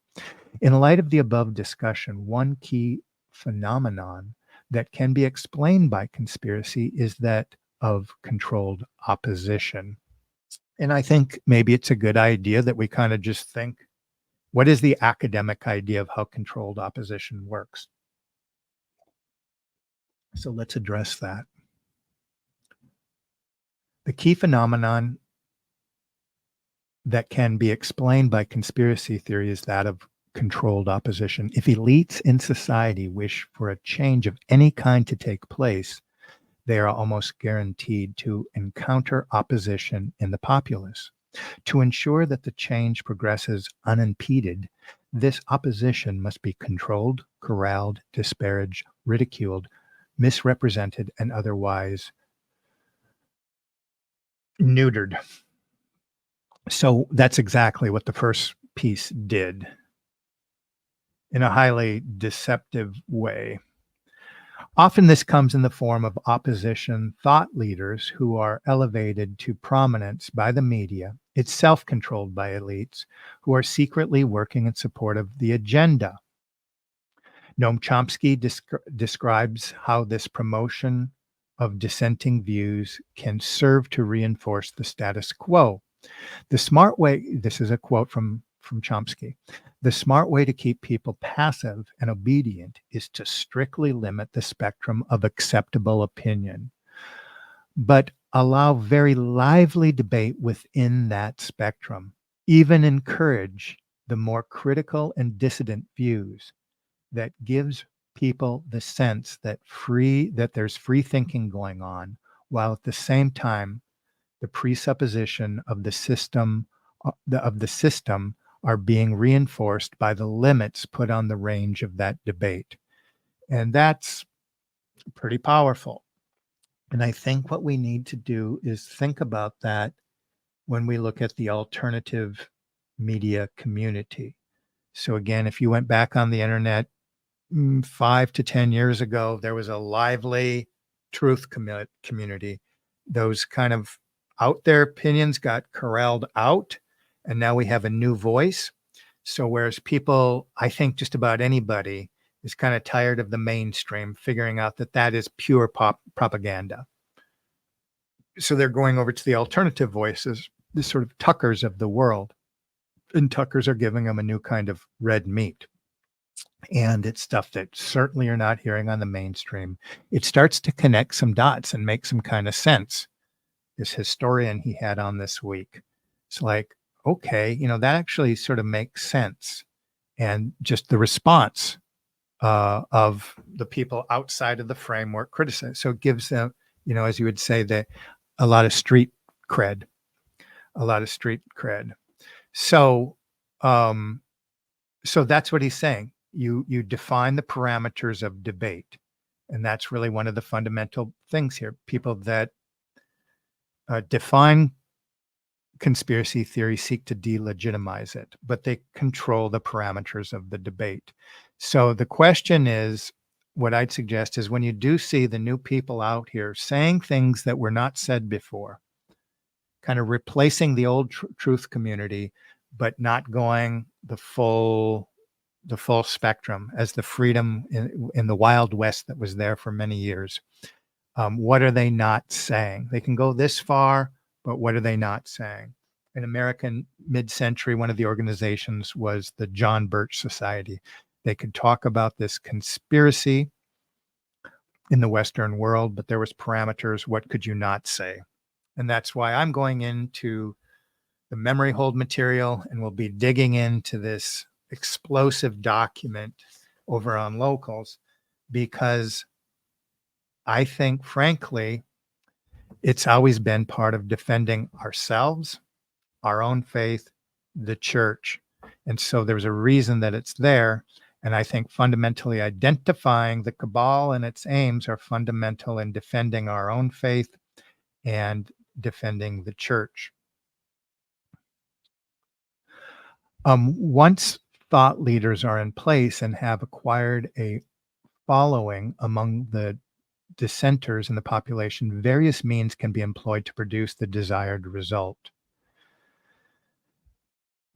In light of the above discussion, one key phenomenon that can be explained by conspiracy is that of controlled opposition. And I think maybe it's a good idea that we kind of just think, what is the academic idea of how controlled opposition works? So let's address that. The key phenomenon that can be explained by conspiracy theory is that of controlled opposition. If elites in society wish for a change of any kind to take place, they are almost guaranteed to encounter opposition in the populace. To ensure that the change progresses unimpeded, this opposition must be controlled, corralled, disparaged, ridiculed, misrepresented, and otherwise neutered. So that's exactly what the first piece did in a highly deceptive way. Often this comes in the form of opposition thought leaders who are elevated to prominence by the media, itself controlled by elites, who are secretly working in support of the agenda. Noam Chomsky describes how this promotion of dissenting views can serve to reinforce the status quo. The smart way, this is a quote from Chomsky, the smart way to keep people passive and obedient is to strictly limit the spectrum of acceptable opinion, but allow very lively debate within that spectrum, even encourage the more critical and dissident views that gives people the sense that there's free thinking going on, while at the same time the presupposition of the system are being reinforced by the limits put on the range of that debate. And that's pretty powerful. And I think what we need to do is think about that when we look at the alternative media community. So again, if you went back on the internet 5 to 10 years ago, there was a lively truth community. Those kind of out there opinions got corralled out, and now we have a new voice. So, whereas people, I think just about anybody, is kind of tired of the mainstream, figuring out that that is pure propaganda. So, they're going over to the alternative voices, the sort of Tuckers of the world. And Tuckers are giving them a new kind of red meat. And it's stuff that certainly you're not hearing on the mainstream. It starts to connect some dots and make some kind of sense. This historian he had on this week, it's like, okay, that actually sort of makes sense. And just the response of the people outside of the framework criticize. So it gives them, as you would say, a lot of street cred, So, so that's what he's saying. You define the parameters of debate, and that's really one of the fundamental things here. People that define conspiracy theory seek to delegitimize it, but they control the parameters of the debate. So the question is, what I'd suggest is when you do see the new people out here saying things that were not said before, kind of replacing the old truth community, but not going the full spectrum as the freedom in the Wild West that was there for many years. What are they not saying? They can go this far, but what are they not saying? In American mid-century, one of the organizations was the John Birch Society. They could talk about this conspiracy in the Western world, but there was parameters. What could you not say? And that's why I'm going into the memory hold material, and we'll be digging into this explosive document over on Locals, because I think, frankly, it's always been part of defending ourselves, our own faith, the church. And so there's a reason that it's there. And I think fundamentally identifying the cabal and its aims are fundamental in defending our own faith and defending the church. Once thought leaders are in place and have acquired a following among the dissenters in the population, various means can be employed to produce the desired result.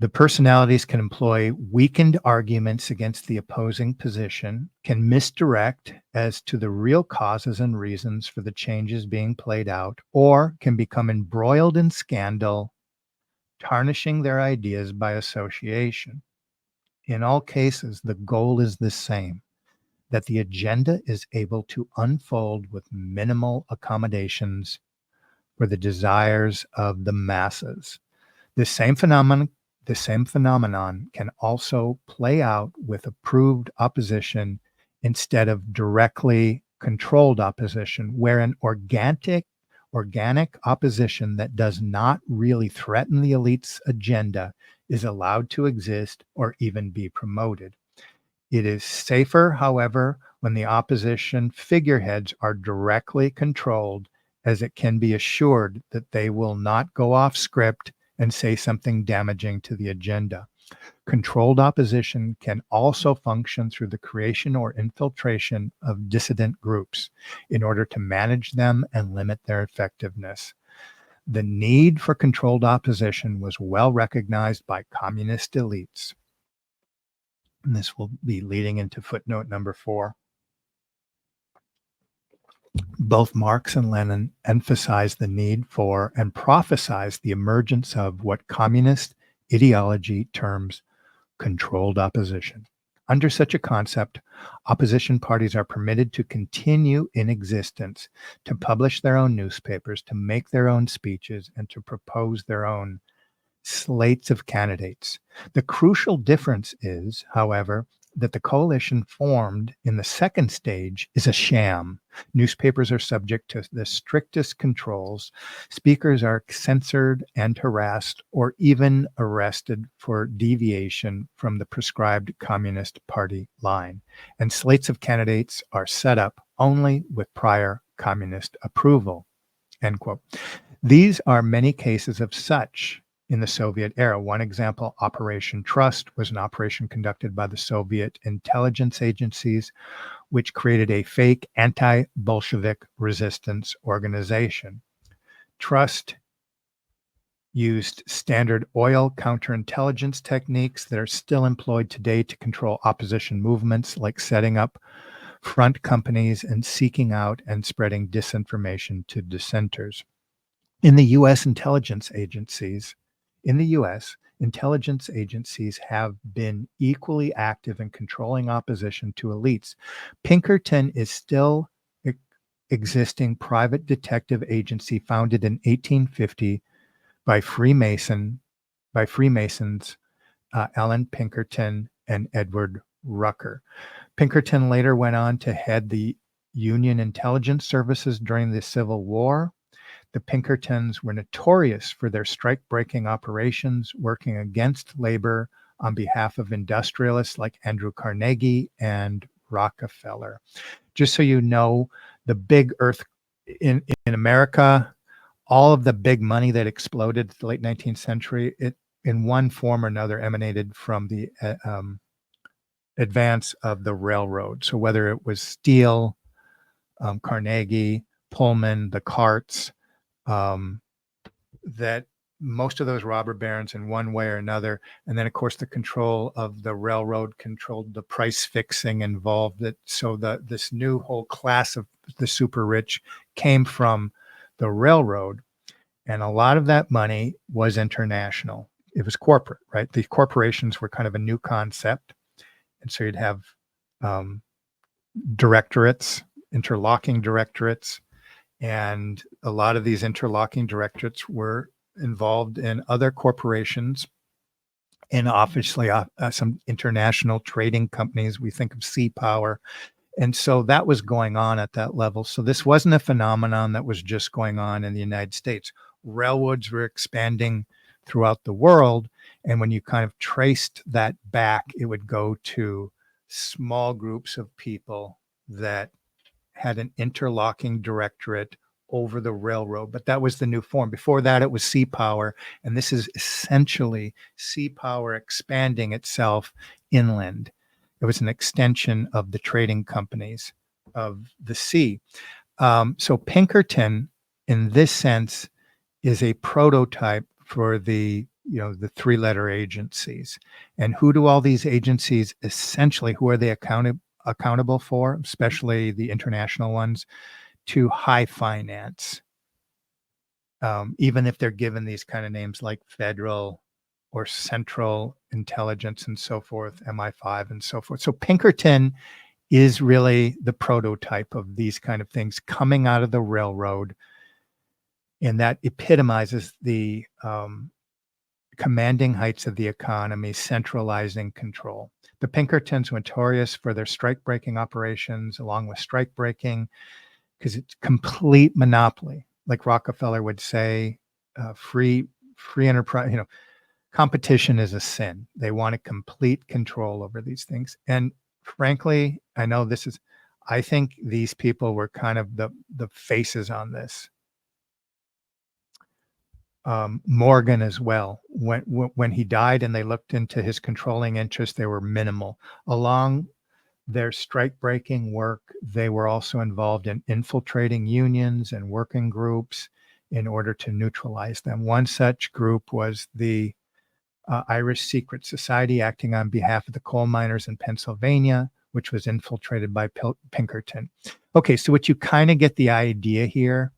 The personalities can employ weakened arguments against the opposing position, can misdirect as to the real causes and reasons for the changes being played out, or can become embroiled in scandal, tarnishing their ideas by association. In all cases, the goal is the same: that the agenda is able to unfold with minimal accommodations for the desires of the masses. The same phenomenon can also play out with approved opposition instead of directly controlled opposition, where an organic opposition that does not really threaten the elite's agenda is allowed to exist or even be promoted. It is safer, however, when the opposition figureheads are directly controlled, as it can be assured that they will not go off script and say something damaging to the agenda. Controlled opposition can also function through the creation or infiltration of dissident groups in order to manage them and limit their effectiveness. The need for controlled opposition was well recognized by communist elites. And this will be leading into footnote number 4. Both Marx and Lenin emphasized the need for and prophesized the emergence of what communist ideology terms controlled opposition. Under such a concept, opposition parties are permitted to continue in existence, to publish their own newspapers, to make their own speeches, and to propose their own slates of candidates. The crucial difference is, however, that the coalition formed in the second stage is a sham. Newspapers are subject to the strictest controls. Speakers are censored and harassed or even arrested for deviation from the prescribed Communist Party line. And slates of candidates are set up only with prior communist approval. End quote. These are many cases of such in the Soviet era. One example, Operation Trust, was an operation conducted by the Soviet intelligence agencies, which created a fake anti-Bolshevik resistance organization. Trust used standard oil counterintelligence techniques that are still employed today to control opposition movements, like setting up front companies and seeking out and spreading disinformation to dissenters. In the U.S. intelligence agencies, have been equally active in controlling opposition to elites. Pinkerton is still existing private detective agency founded in 1850 by Freemasons Alan Pinkerton and Edward Rucker. Pinkerton later went on to head the Union intelligence services during the Civil War. The Pinkertons were notorious for their strike-breaking operations, working against labor on behalf of industrialists like Andrew Carnegie and Rockefeller. Just so you know, the big earth in America, all of the big money that exploded in the late 19th century, it in one form or another emanated from the advance of the railroad. So whether it was steel, Carnegie, Pullman, the carts, that most of those robber barons in one way or another, and then of course the control of the railroad controlled the price fixing involved, that so this new whole class of the super rich came from the railroad, and a lot of that money was international. It was corporate, right? The corporations were kind of a new concept, and so you'd have directorates, interlocking directorates. And a lot of these interlocking directorates were involved in other corporations and obviously some international trading companies. We think of Sea Power. And so that was going on at that level. So this wasn't a phenomenon that was just going on in the United States. Railroads were expanding throughout the world. And when you kind of traced that back, it would go to small groups of people that had an interlocking directorate over the railroad, but that was the new form. Before that, it was Sea Power, and this is essentially Sea Power expanding itself inland. It was an extension of the trading companies of the sea. So Pinkerton, in this sense, is a prototype for the three-letter agencies. And who do all these agencies essentially? Who are they accountable for, especially the international ones? To high finance, even if they're given these kind of names like Federal or Central Intelligence and so forth, MI5 and so forth. So Pinkerton is really the prototype of these kind of things coming out of the railroad, and that epitomizes the commanding heights of the economy, centralizing control. The Pinkertons were notorious for their strike-breaking operations, along with strike-breaking, because it's complete monopoly. Like Rockefeller would say, free enterprise, competition is a sin. They wanted complete control over these things. And frankly, I think these people were kind of the faces on this. Morgan as well. When he died and they looked into his controlling interests, they were minimal. Along their strike-breaking work, they were also involved in infiltrating unions and working groups in order to neutralize them. One such group was the Irish Secret Society, acting on behalf of the coal miners in Pennsylvania, which was infiltrated by Pinkerton. Okay, so what you kind of get the idea here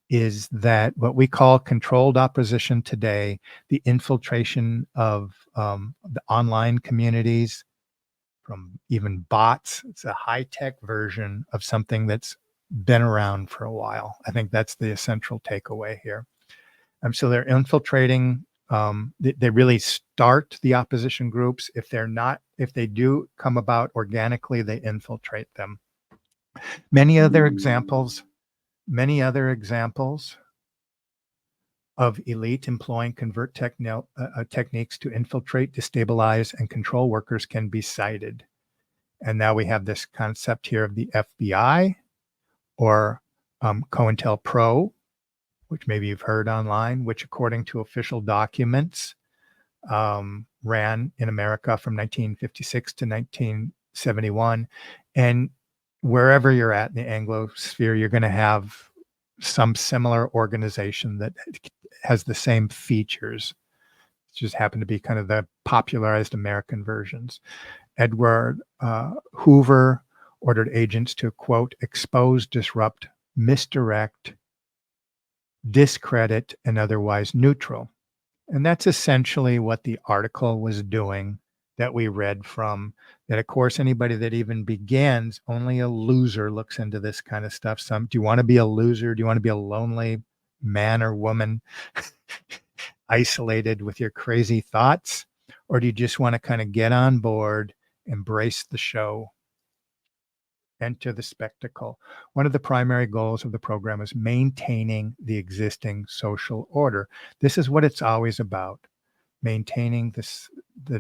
is that what we call controlled opposition today, the infiltration of the online communities from even bots, it's a high-tech version of something that's been around for a while. I think that's the essential takeaway here. So they're infiltrating. They really start the opposition groups. If they do come about organically, they infiltrate them. Many other examples of elite employing covert techniques to infiltrate, destabilize, and control workers can be cited. And now we have this concept here of the FBI or COINTELPRO, which maybe you've heard online, which according to official documents ran in America from 1956 to 1971. And wherever you're at in the Anglosphere, you're going to have some similar organization that has the same features. It just happen to be kind of the popularized American versions. Edward Hoover ordered agents to, quote, expose, disrupt, misdirect, discredit, and otherwise neutral. And that's essentially what the article was doing that we read from. That, of course, anybody that even begins, only a loser looks into this kind of stuff. Do you want to be a loser? Do you want to be a lonely man or woman isolated with your crazy thoughts? Or do you just want to kind of get on board, embrace the show, enter the spectacle? One of the primary goals of the program is maintaining the existing social order. This is what it's always about, maintaining the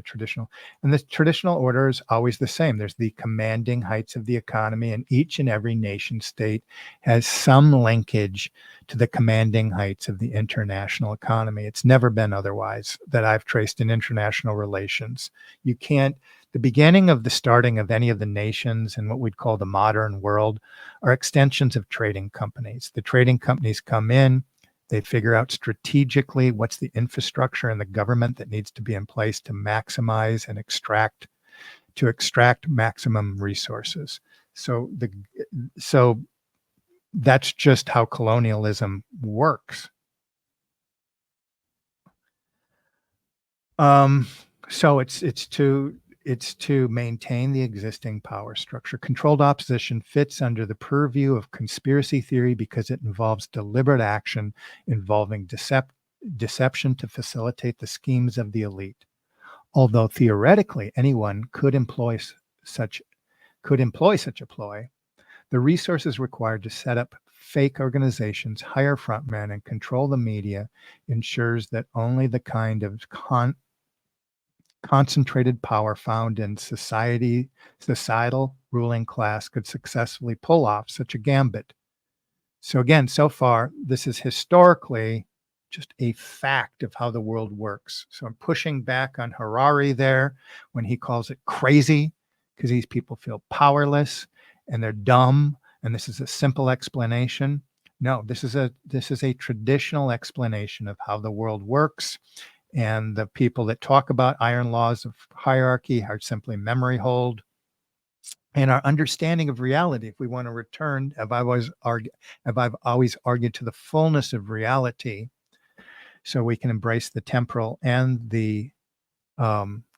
traditional. And the traditional order is always the same. There's the commanding heights of the economy, and each and every nation state has some linkage to the commanding heights of the international economy. It's never been otherwise that I've traced in international relations. You can't, the beginning of the starting of any of the nations in what we'd call the modern world are extensions of trading companies. The trading companies come in, they figure out strategically what's the infrastructure and the government that needs to be in place to maximize and extract maximum resources. So that's just how colonialism works. So it's to maintain the existing power structure. Controlled opposition fits under the purview of conspiracy theory because it involves deliberate action involving deception to facilitate the schemes of the elite. Although theoretically anyone could employ such a ploy, the resources required to set up fake organizations, hire frontmen, and control the media ensures that only the kind of concentrated power found in societal ruling class could successfully pull off such a gambit. So again, so far, this is historically just a fact of how the world works. So I'm pushing back on Harari there when he calls it crazy, because these people feel powerless and they're dumb, and this is a simple explanation. No, this is a traditional explanation of how the world works. And the people that talk about iron laws of hierarchy are simply memory hold. And our understanding of reality, if we want to return, I've always argued to the fullness of reality, so we can embrace the temporal and the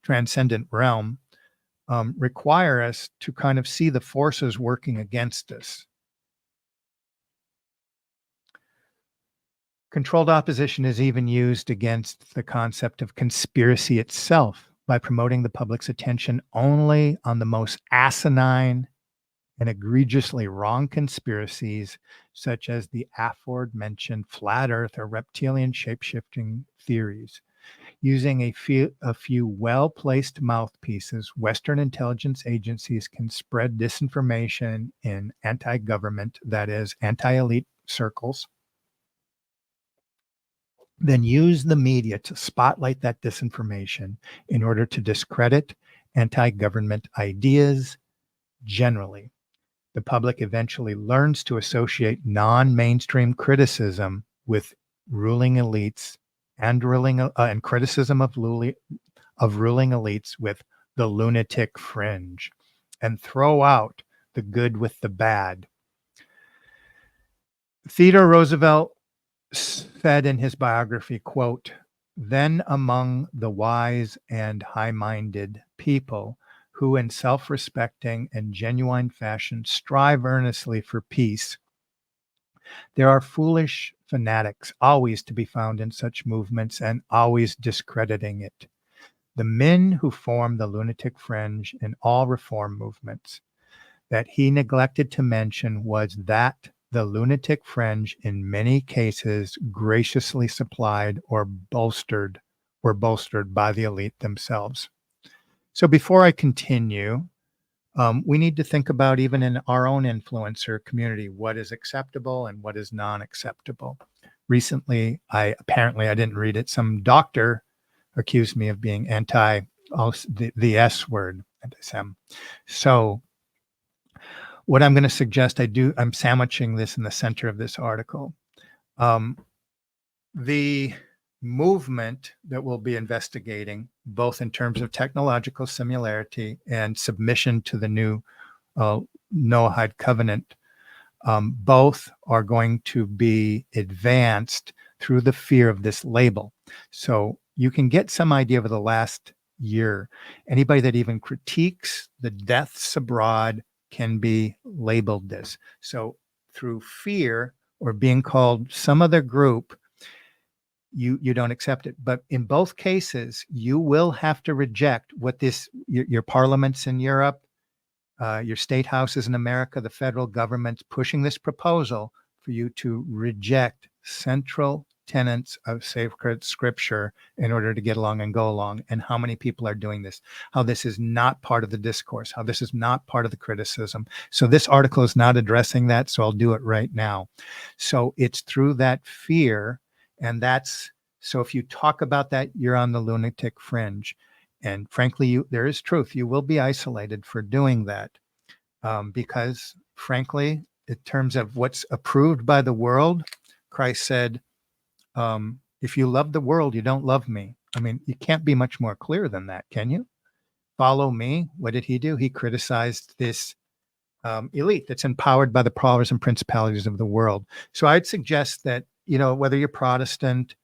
transcendent realm, require us to kind of see the forces working against us. Controlled opposition is even used against the concept of conspiracy itself by promoting the public's attention only on the most asinine and egregiously wrong conspiracies, such as the aforementioned flat earth or reptilian shape-shifting theories. Using a few well-placed mouthpieces, Western intelligence agencies can spread disinformation in anti-government, that is, anti-elite circles, then use the media to spotlight that disinformation in order to discredit anti-government ideas generally. The public eventually learns to associate non-mainstream criticism with ruling elites and criticism of ruling elites with the lunatic fringe. and throw out the good with the bad. Theodore Roosevelt said in his biography, quote, "Then among the wise and high-minded people who in self-respecting and genuine fashion strive earnestly for peace, there are foolish fanatics always to be found in such movements and always discrediting it. The men who form the lunatic fringe in all reform movements that he neglected to mention was that the lunatic fringe in many cases graciously supplied or bolstered by the elite themselves." So before I continue, we need to think about, even in our own influencer community, what is acceptable and what is non-acceptable. Recently, I didn't read it. Some doctor accused me of being anti the S word, anti-Sem. So what I'm going to suggest I'm sandwiching this in the center of this article. The movement that we'll be investigating, both in terms of technological similarity and submission to the new Noahide covenant, both are going to be advanced through the fear of this label. So you can get some idea over the last year. Anybody that even critiques the deaths abroad can be labeled this. So through fear or being called some other group, you don't accept it. But in both cases, you will have to reject what your parliaments in Europe, your state houses in America, the federal government's pushing this proposal for you to reject central tenets of sacred scripture in order to get along and go along. And how many people are doing this, how this is not part of the discourse, how this is not part of the criticism. So this article is not addressing that, so I'll do it right now. So it's through that fear, and so if you talk about that, you're on the lunatic fringe. And frankly, there is truth. You will be isolated for doing that, because frankly, in terms of what's approved by the world, Christ said, if you love the world, you don't love me. I mean, you can't be much more clear than that, can you? Follow me. What did he do? He criticized this elite that's empowered by the powers and principalities of the world. So I'd suggest that, whether you're Protestant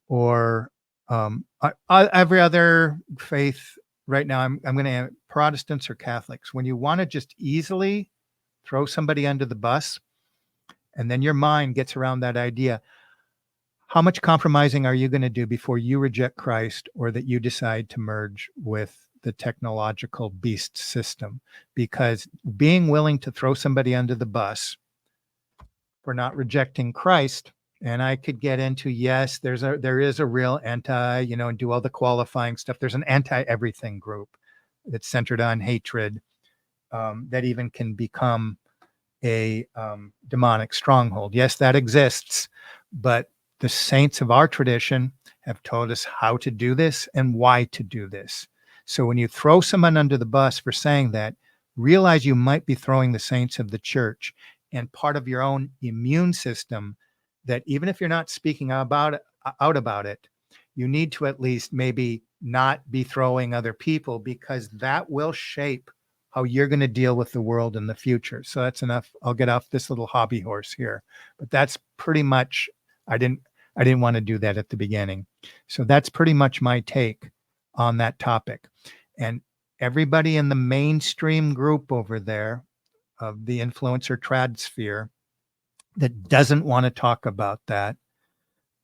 or every other faith right now, I'm going to have Protestants or Catholics. When you want to just easily throw somebody under the bus, and then your mind gets around that idea, how much compromising are you going to do before you reject Christ, or that you decide to merge with the technological beast system? Because being willing to throw somebody under the bus for not rejecting Christ, and I could get into, yes, there is a real anti, and do all the qualifying stuff. There's an anti-everything group that's centered on hatred, that even can become a demonic stronghold. Yes, that exists, but the saints of our tradition have told us how to do this and why to do this. So when you throw someone under the bus for saying that, realize you might be throwing the saints of the church and part of your own immune system, that even if you're not speaking out about it, you need to at least maybe not be throwing other people, because that will shape how you're going to deal with the world in the future. So that's enough. I'll get off this little hobby horse here, but that's pretty much, I didn't want to do that at the beginning. So that's pretty much my take on that topic. And everybody in the mainstream group over there of the influencer trad sphere that doesn't want to talk about that,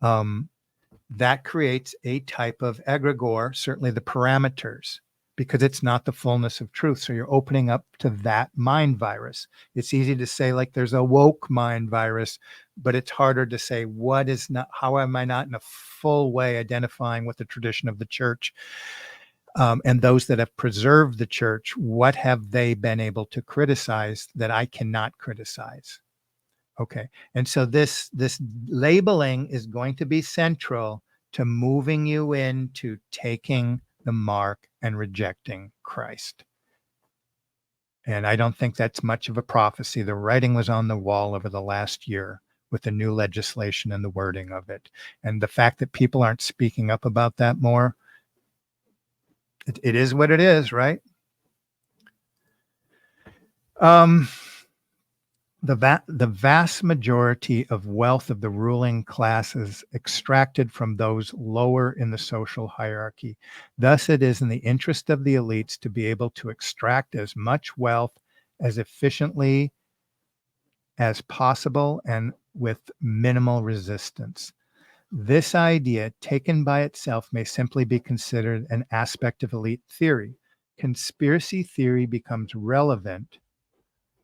that creates a type of egregore, certainly the parameters, because it's not the fullness of truth. So you're opening up to that mind virus. It's easy to say, like, there's a woke mind virus, but it's harder to say how am I not in a full way identifying with the tradition of the church, and those that have preserved the church, what have they been able to criticize that I cannot criticize? Okay. And so this labeling is going to be central to moving you into taking the mark and rejecting Christ. And I don't think that's much of a prophecy. The writing was on the wall over the last year with the new legislation and the wording of it. And the fact that people aren't speaking up about that more, it is what it is, right? Um, the vast majority of wealth of the ruling classes extracted from those lower in the social hierarchy. Thus, it is in the interest of the elites to be able to extract as much wealth as efficiently as possible and with minimal resistance. This idea, taken by itself, may simply be considered an aspect of elite theory. Conspiracy theory becomes relevant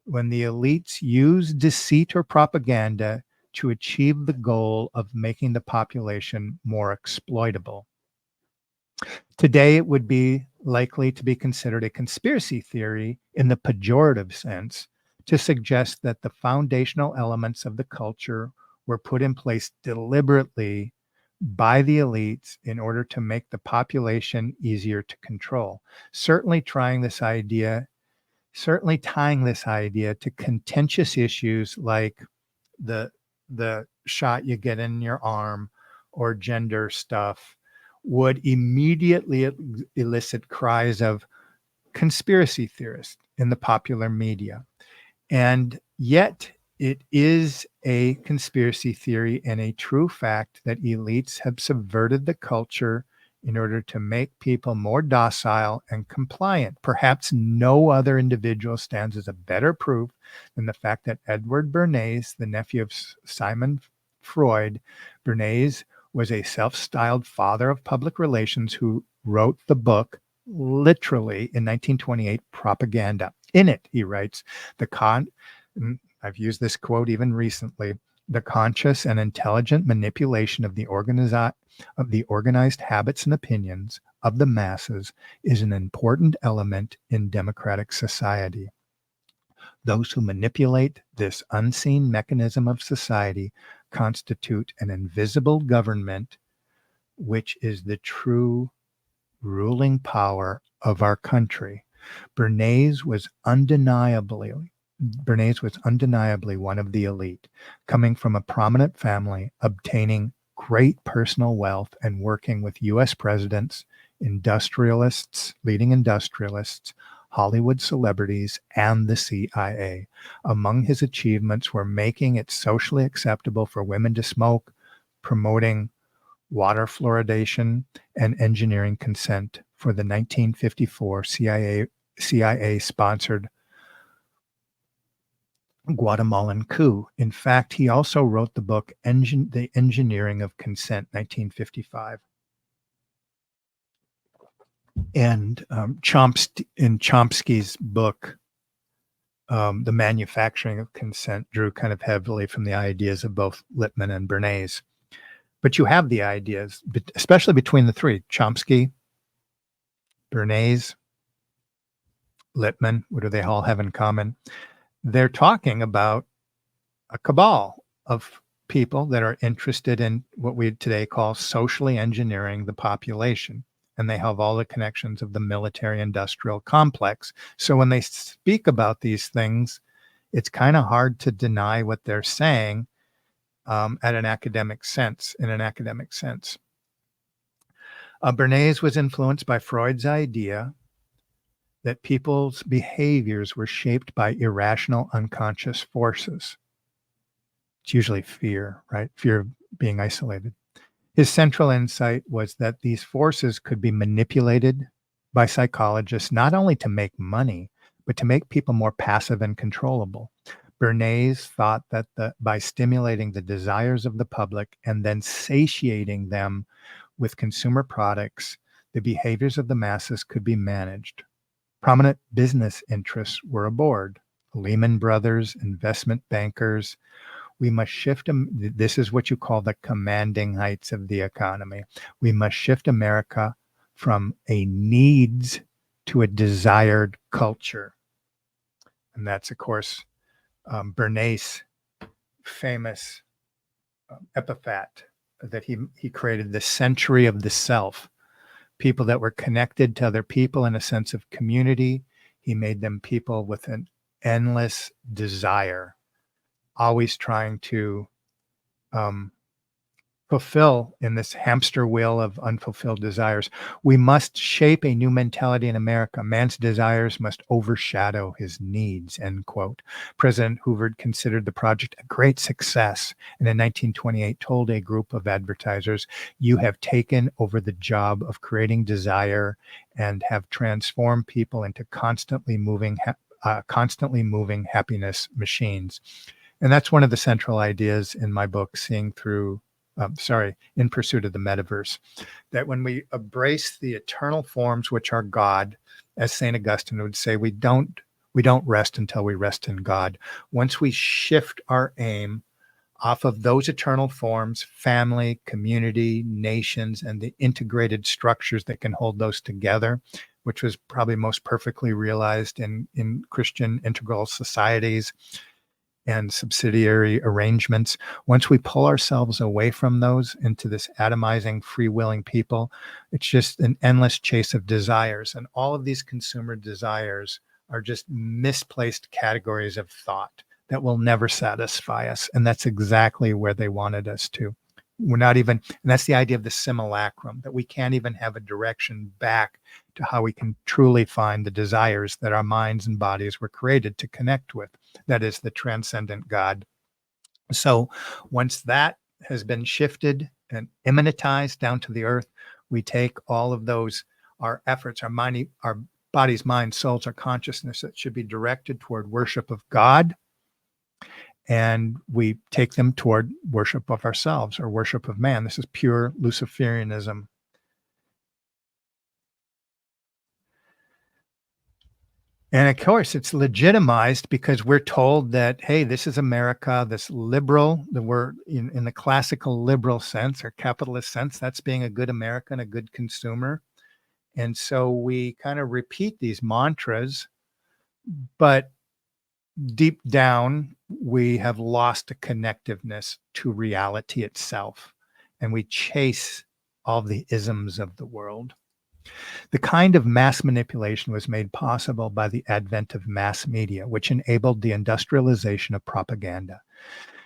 when the elites use deceit or propaganda to achieve the goal of making the population more exploitable. Today, it would be likely to be considered a conspiracy theory in the pejorative sense to suggest that the foundational elements of the culture were put in place deliberately by the elites in order to make the population easier to control. Certainly tying this idea to contentious issues like the the shot you get in your arm or gender stuff would immediately elicit cries of conspiracy theorists in the popular media. And yet, it is a conspiracy theory and a true fact that elites have subverted the culture in order to make people more docile and compliant. Perhaps no other individual stands as a better proof than the fact that Edward Bernays, the nephew of Simon Freud, Bernays was a self styled father of public relations who wrote the book literally in 1928, Propaganda. In it, he writes, I've used this quote even recently, the conscious and intelligent manipulation of the organized habits and opinions of the masses is an important element in democratic society. Those who manipulate this unseen mechanism of society constitute an invisible government, which is the true ruling power of our country. Bernays was undeniably one of the elite, coming from a prominent family, obtaining great personal wealth, and working with U.S. presidents, leading industrialists, Hollywood celebrities, and the CIA. Among his achievements were making it socially acceptable for women to smoke, promoting water fluoridation, and engineering consent for the 1954 CIA-sponsored Guatemalan coup. In fact, he also wrote the book The Engineering of Consent, 1955. And in Chomsky's book, The Manufacturing of Consent, drew kind of heavily from the ideas of both Lippmann and Bernays. But you have the ideas, especially between the three, Chomsky, Bernays, Lippmann. What do they all have in common? They're talking about a cabal of people that are interested in what we today call socially engineering the population. And they have all the connections of the military industrial complex. So when they speak about these things, it's kind of hard to deny what they're saying in an academic sense. Bernays was influenced by Freud's idea that people's behaviors were shaped by irrational unconscious forces. It's usually fear, right? Fear of being isolated. His central insight was that these forces could be manipulated by psychologists not only to make money, but to make people more passive and controllable. Bernays thought that by stimulating the desires of the public and then satiating them with consumer products, the behaviors of the masses could be managed. Prominent business interests were aboard. Lehman Brothers, investment bankers. We must shift them. This is what you call the commanding heights of the economy. We must shift America from a needs to a desired culture. And that's, of course, Bernays' famous epitaph that he created, the century of the self. People that were connected to other people in a sense of community. He made them people with an endless desire, always trying to fulfill in this hamster wheel of unfulfilled desires. We must shape a new mentality in America. Man's desires must overshadow his needs, end quote. President Hoover considered the project a great success and in 1928 told a group of advertisers, "You have taken over the job of creating desire and have transformed people into constantly moving happiness machines." And that's one of the central ideas in my book, In Pursuit of the Metaverse, that when we embrace the eternal forms which are God, as St. Augustine would say, we don't rest until we rest in God. Once we shift our aim off of those eternal forms, family, community, nations, and the integrated structures that can hold those together, which was probably most perfectly realized in Christian integral societies and subsidiary arrangements. Once we pull ourselves away from those into this atomizing, free-willing people, it's just an endless chase of desires. And all of these consumer desires are just misplaced categories of thought that will never satisfy us. And that's exactly where they wanted us to. We're not even, and that's the idea of the simulacrum, that we can't even have a direction back to how we can truly find the desires that our minds and bodies were created to connect with. That is the transcendent God. So once that has been shifted and immanentized down to the earth, we take all of those, our efforts, our bodies, minds, souls, our consciousness that should be directed toward worship of God, and we take them toward worship of ourselves or worship of man. This is pure Luciferianism. And of course, it's legitimized because we're told that, hey, this is America, this liberal, we're in the classical liberal sense or capitalist sense, that's being a good American, a good consumer. And so we kind of repeat these mantras, but deep down, we have lost a connectiveness to reality itself, and we chase all the isms of the world. The kind of mass manipulation was made possible by the advent of mass media, which enabled the industrialization of propaganda,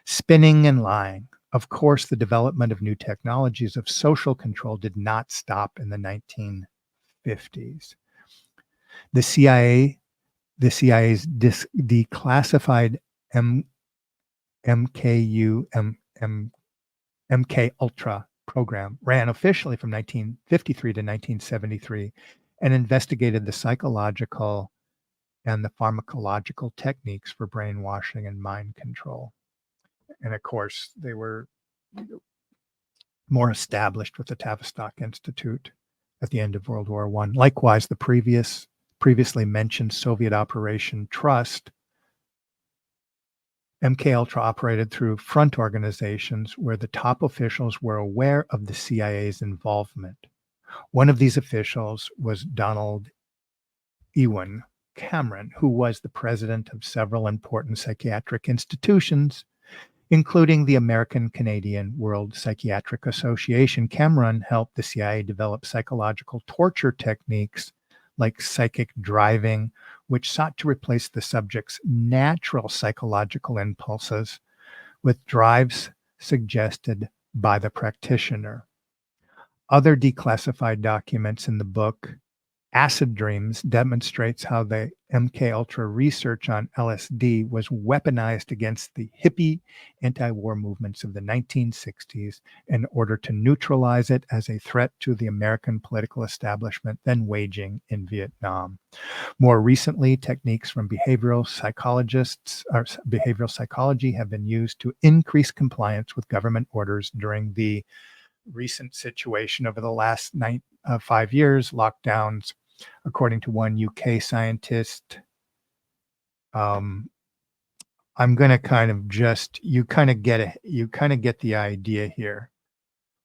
spinning and lying. Of course, the development of new technologies of social control did not stop in the 1950s. The CIA's declassified MK Ultra program ran officially from 1953 to 1973 and investigated the psychological and the pharmacological techniques for brainwashing and mind control. And of course, they were more established with the Tavistock Institute at the end of World War I. Likewise, the previously mentioned Soviet Operation Trust, MK Ultra operated through front organizations where the top officials were aware of the CIA's involvement. One of these officials was Donald Ewan Cameron, who was the president of several important psychiatric institutions, including the American Canadian World Psychiatric Association. Cameron helped the CIA develop psychological torture techniques like psychic driving, which sought to replace the subject's natural psychological impulses with drives suggested by the practitioner. Other declassified documents in the book, Acid Dreams, demonstrates how the MK Ultra research on LSD was weaponized against the hippie anti-war movements of the 1960s in order to neutralize it as a threat to the American political establishment then waging in Vietnam. More recently, techniques from behavioral psychology have been used to increase compliance with government orders during the recent situation over the last 5 years, lockdowns. According to one UK scientist, I'm going to kind of you kind of get the idea here.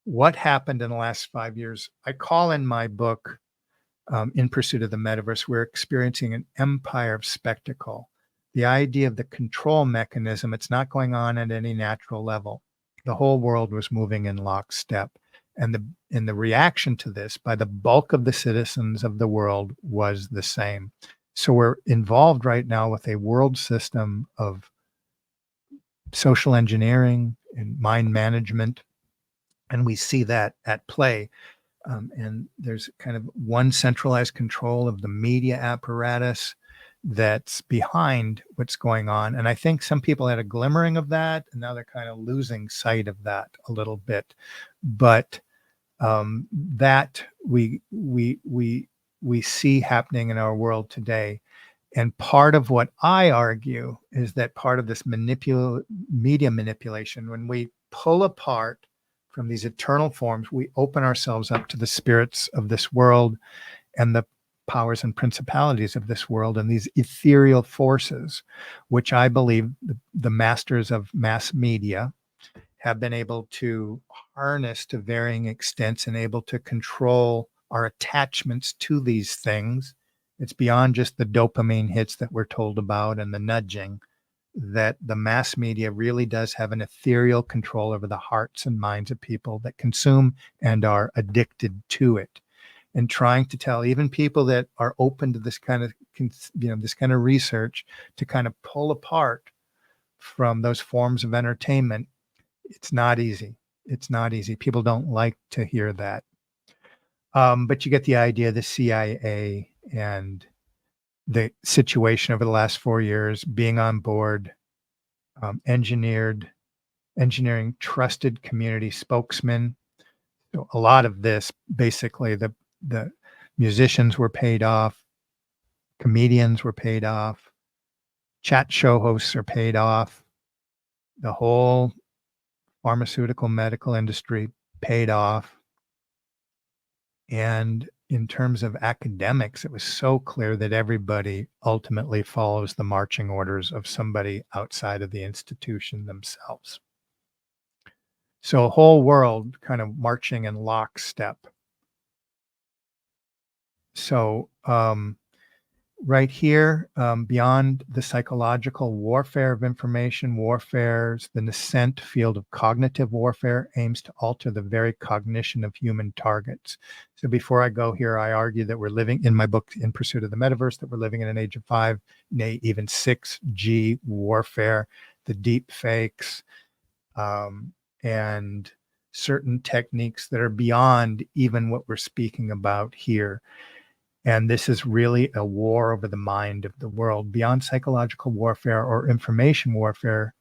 What happened in the last 5 years? I call in my book, In Pursuit of the Metaverse, we're experiencing an empire of spectacle. The idea of the control mechanism, it's not going on at any natural level. The whole world was moving in lockstep. And the reaction to this by the bulk of the citizens of the world was the same. So we're involved right now with a world system of social engineering and mind management And we see that at play. And there's kind of one centralized control of the media apparatus that's behind what's going on. And I think some people had a glimmering of that, and now they're kind of losing sight of that a little bit. But that we see happening in our world today. And part of what I argue is that part of this media manipulation, when we pull apart from these eternal forms, we open ourselves up to the spirits of this world and the powers and principalities of this world and these ethereal forces, which I believe the masters of mass media have been able to harness to varying extents and able to control our attachments to these things. It's beyond just the dopamine hits that we're told about and the nudging, that the mass media really does have an ethereal control over the hearts and minds of people that consume and are addicted to it. And trying to tell even people that are open to this kind of, this kind of research, to kind of pull apart from those forms of entertainment, it's not easy. It's not easy. People don't like to hear that. But you get the idea, the CIA and the situation over the last 4 years, being on board, engineering trusted community spokesmen. So a lot of this, basically, the musicians were paid off, comedians were paid off, chat show hosts are paid off, the whole pharmaceutical medical industry paid off. And in terms of academics, it was so clear that everybody ultimately follows the marching orders of somebody outside of the institution themselves. So a whole world kind of marching in lockstep. So right here, beyond the psychological warfare of information warfares, the nascent field of cognitive warfare aims to alter the very cognition of human targets. So before I go here, I argue that we're living, in my book, In Pursuit of the Metaverse, that we're living in an age of 5, nay, even 6G warfare, the deep fakes, and certain techniques that are beyond even what we're speaking about here. And this is really a war over the mind of the world. Beyond psychological warfare or information warfare,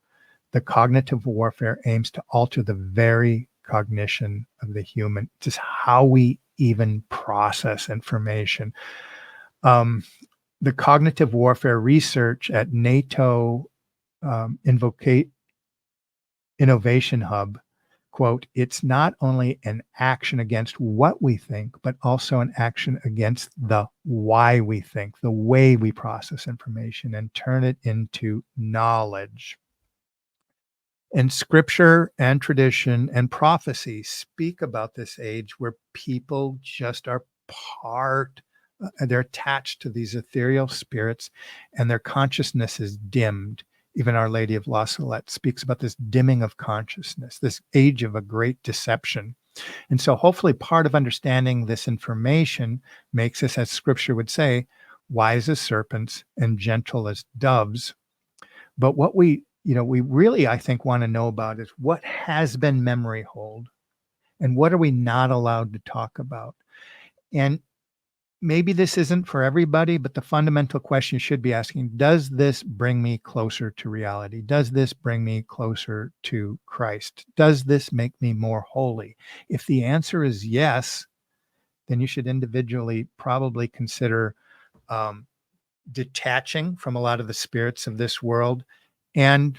the cognitive warfare aims to alter the very cognition of the human, just how we even process information. The cognitive warfare research at NATO Innovation Hub, quote, it's not only an action against what we think, but also an action against the why we think, the way we process information and turn it into knowledge. And scripture and tradition and prophecy speak about this age where people just are they're attached to these ethereal spirits and their consciousness is dimmed. Even Our Lady of La Salette speaks about this dimming of consciousness, this age of a great deception. And so hopefully part of understanding this information makes us, as scripture would say, wise as serpents and gentle as doves. But what we really, I think, want to know about is what has been memory hold and what are we not allowed to talk about? And maybe this isn't for everybody, but the fundamental question you should be asking, does this bring me closer to reality? Does this bring me closer to Christ? Does this make me more holy? If the answer is yes, then you should individually probably consider detaching from a lot of the spirits of this world. And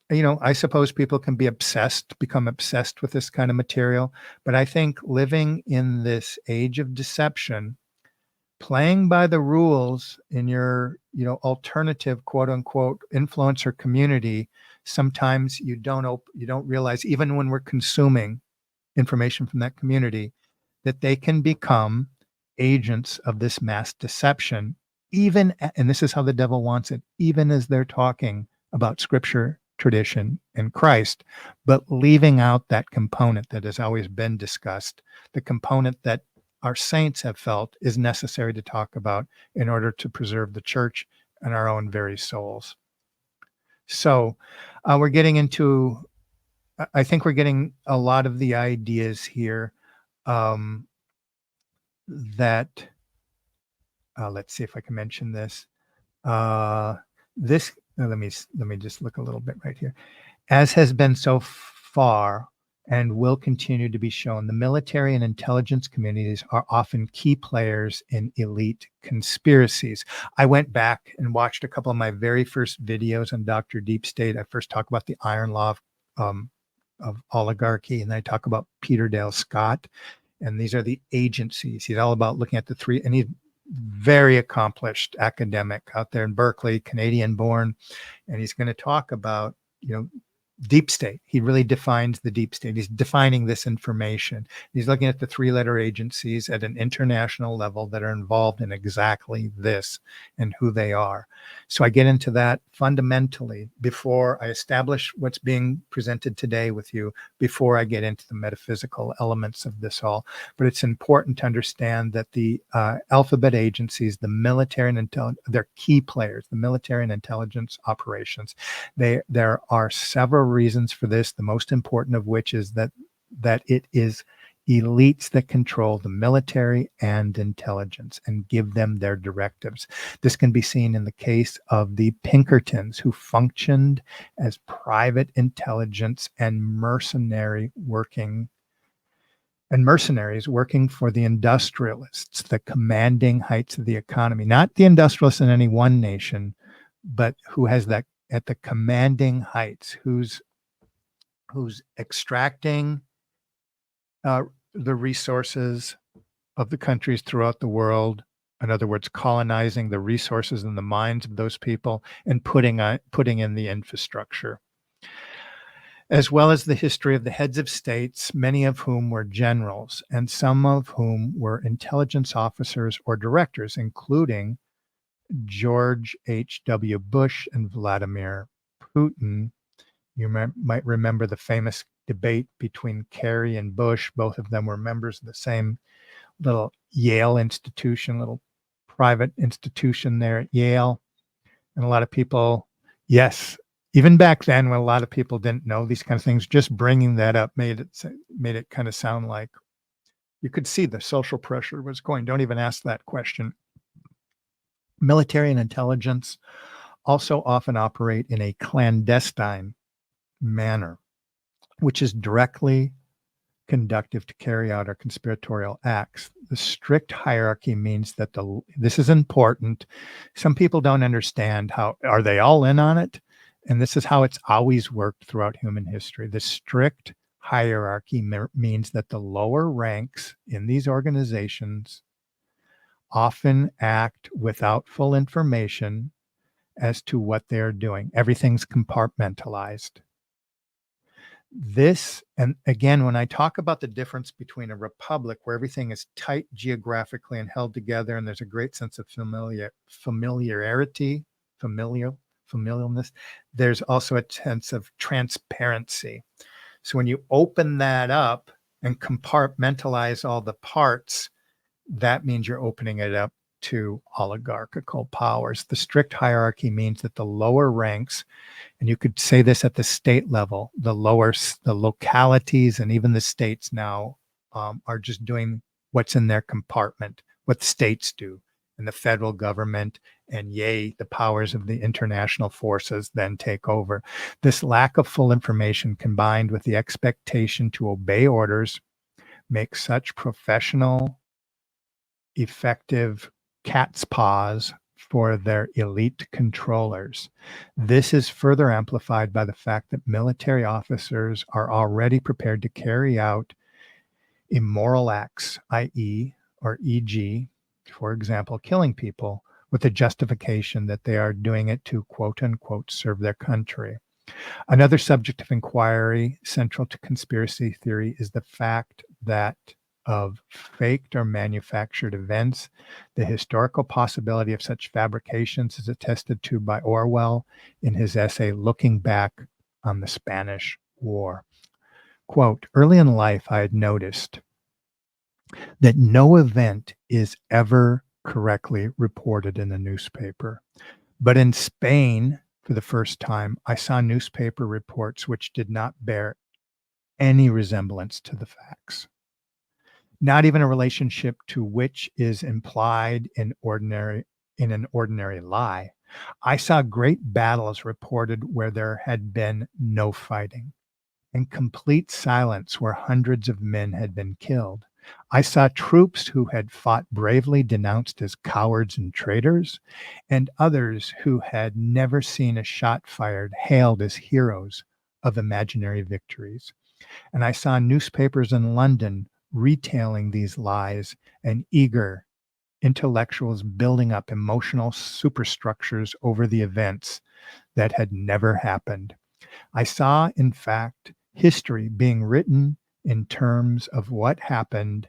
I suppose people can become obsessed with this kind of material, but I think living in this age of deception, playing by the rules in your alternative quote unquote influencer community, sometimes you don't realize, even when we're consuming information from that community, that they can become agents of this mass deception, and this is how the devil wants it, even as they're talking about scripture, tradition, and Christ, but leaving out that component that has always been discussed, the component that our saints have felt is necessary to talk about in order to preserve the church and our own very souls. So we're getting into I think we're getting a lot of the ideas here um, that let's see if I can mention this. Uh, this let me just look a little bit right here. As has been so far and will continue to be shown, the military and intelligence communities are often key players in elite conspiracies. I went back and watched a couple of my very first videos on Dr. Deep State. I first talk about the iron law um, of oligarchy, and then I talk about Peter Dale Scott. And these are the agencies. He's all about looking at the three, and he's very accomplished academic out there in Berkeley, Canadian born, and he's going to talk about, you know, deep state. He really defines the deep state. He's defining this information. He's looking at the three-letter agencies at an international level that are involved in exactly this and who they are. So I get into that fundamentally before I establish what's being presented today with you, before I get into the metaphysical elements of this all. But it's important to understand that the alphabet agencies, the military and intelligence, they're key players, the military and intelligence operations. There are several reasons for this, the most important of which is that it is elites that control the military and intelligence and give them their directives. This can be seen in the case of the Pinkertons, who functioned as private intelligence and mercenaries working for the industrialists, the commanding heights of the economy, not the industrialists in any one nation, but who has that at the commanding heights, who's extracting the resources of the countries throughout the world. In other words, colonizing the resources and the minds of those people and putting in the infrastructure, as well as the history of the heads of states, many of whom were generals and some of whom were intelligence officers or directors, including George H.W. Bush and Vladimir Putin. You might remember the famous debate between Kerry and Bush. Both of them were members of the same little Yale institution, little private institution there at Yale. And a lot of people, yes, even back then when a lot of people didn't know these kind of things, just bringing that up made it kind of sound like you could see the social pressure was going. Don't even ask that question. Military and intelligence also often operate in a clandestine manner, which is directly conducive to carry out our conspiratorial acts. The strict hierarchy means that this is important. Some people don't understand how are they all in on it, and this is how it's always worked throughout human history. The strict hierarchy means that the lower ranks in these organizations often act without full information as to what they're doing. Everything's compartmentalized. This, and again, when I talk about the difference between a republic where everything is tight geographically and held together, and there's a great sense of familialness, there's also a sense of transparency. So when you open that up and compartmentalize all the parts, that means you're opening it up to oligarchical powers. The strict hierarchy means that the lower ranks, and you could say this at the state level, the localities and even the states now are just doing what's in their compartment, what states do, and the federal government and the powers of the international forces then take over. This lack of full information combined with the expectation to obey orders makes such professional, effective cat's paws for their elite controllers. This is further amplified by the fact that military officers are already prepared to carry out immoral acts, i.e., or e.g., for example, killing people, with the justification that they are doing it to quote unquote serve their country. Another subject of inquiry central to conspiracy theory is the fact that of faked or manufactured events. The historical possibility of such fabrications is attested to by Orwell in his essay Looking Back on the Spanish War. Quote, early in life, I had noticed that no event is ever correctly reported in a newspaper. But in Spain, for the first time, I saw newspaper reports which did not bear any resemblance to the facts, not even a relationship to which is implied in an ordinary lie. I saw great battles reported where there had been no fighting, and complete silence where hundreds of men had been killed. I saw troops who had fought bravely denounced as cowards and traitors, and others who had never seen a shot fired hailed as heroes of imaginary victories. And I saw newspapers in London retailing these lies, and eager intellectuals building up emotional superstructures over the events that had never happened. I saw, in fact, history being written in terms of what happened,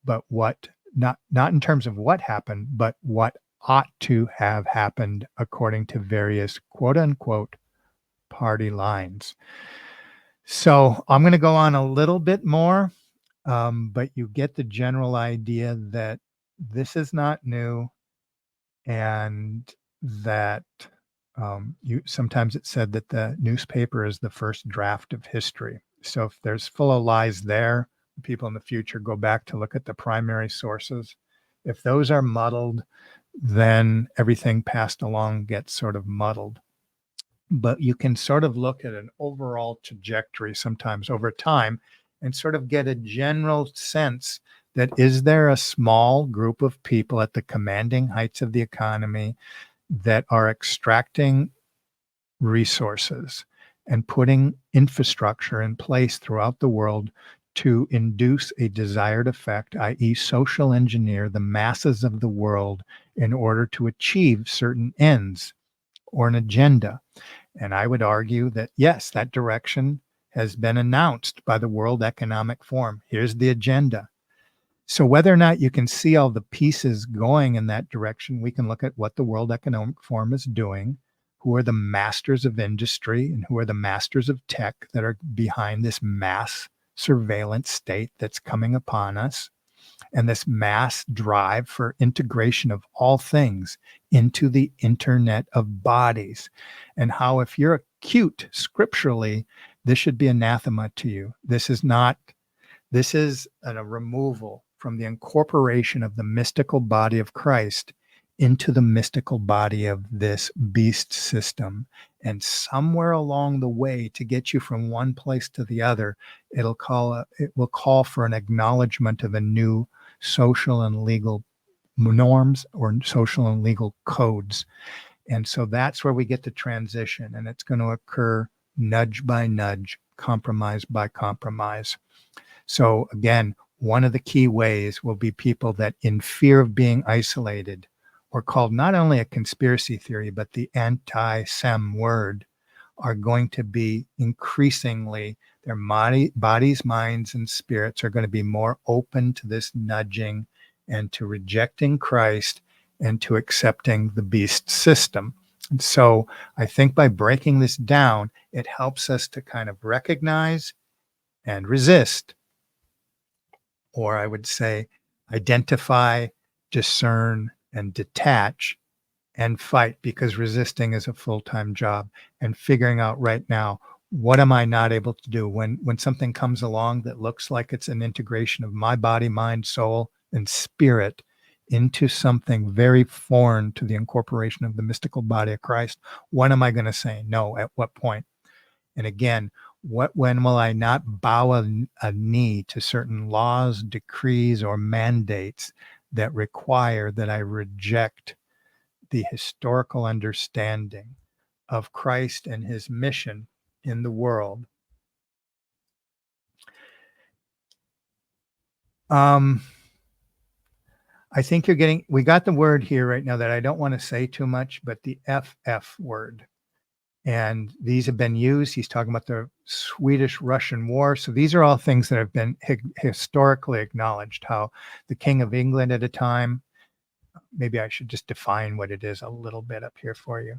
but what not in terms of what happened, but what ought to have happened according to various quote unquote party lines. So I'm going to go on a little bit more, but you get the general idea that this is not new, and that you sometimes it's said that the newspaper is the first draft of history. So if there's full of lies there, people in the future go back to look at the primary sources. If those are muddled, then everything passed along gets sort of muddled. But you can sort of look at an overall trajectory sometimes over time and sort of get a general sense that is there a small group of people at the commanding heights of the economy that are extracting resources and putting infrastructure in place throughout the world to induce a desired effect, i.e., social engineer the masses of the world in order to achieve certain ends or an agenda. And I would argue that, yes, that direction has been announced by the World Economic Forum. Here's the agenda. So whether or not you can see all the pieces going in that direction, we can look at what the World Economic Forum is doing, who are the masters of industry and who are the masters of tech that are behind this mass surveillance state that's coming upon us, and this mass drive for integration of all things into the internet of bodies. And how, if you're acute scripturally, this should be anathema to you. This is not, this is a removal from the incorporation of the mystical body of Christ into the mystical body of this beast system. And somewhere along the way, to get you from one place to the other, it will call for an acknowledgement of a new social and legal norms or social and legal codes. And so that's where we get the transition, and it's going to occur nudge by nudge, compromise by compromise. So again, one of the key ways will be people that, in fear of being isolated, or called not only a conspiracy theory, but the anti-Sem word, are going to be increasingly, their bodies, minds, and spirits are going to be more open to this nudging and to rejecting Christ and to accepting the beast system. And so I think by breaking this down, it helps us to kind of recognize and resist, or I would say identify, discern, and detach, and fight, because resisting is a full-time job. And figuring out right now, what am I not able to do when something comes along that looks like it's an integration of my body, mind, soul, and spirit into something very foreign to the incorporation of the mystical body of Christ? When am I going to say no? At what point? And again, when will I not bow a knee to certain laws, decrees, or mandates that require that I reject the historical understanding of Christ and his mission in the world? I think we got the word here right now that I don't want to say too much, but the FF word. And these have been used. He's talking about the Swedish-Russian War. So these are all things that have been historically acknowledged, how the King of England at a time, maybe I should just define what it is a little bit up here for you.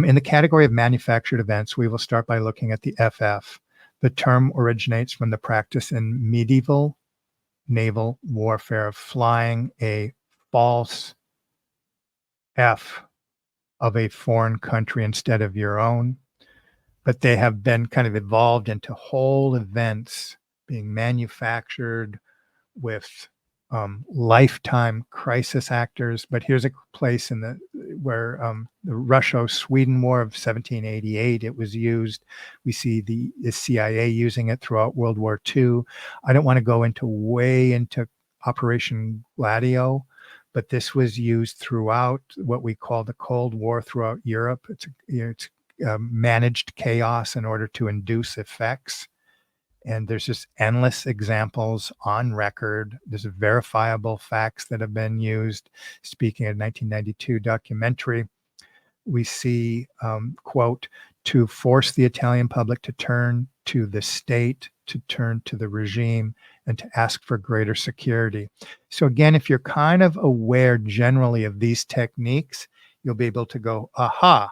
In the category of manufactured events, we will start by looking at the FF. The term originates from the practice in medieval naval warfare of flying a false F of a foreign country instead of your own. but they have been kind of evolved into whole events being manufactured with lifetime crisis actors. But here's a place in the Russia-Sweden War of 1788, it was used. We see the CIA using it throughout World War II. I don't want to go way into Operation Gladio, but this was used throughout what we call the Cold War throughout Europe. It's managed chaos in order to induce effects. And there's just endless examples on record. There's verifiable facts that have been used. Speaking of 1992 documentary, we see, quote, to force the Italian public to turn to the state, to turn to the regime, and to ask for greater security. So again, if you're kind of aware generally of these techniques, you'll be able to go, aha,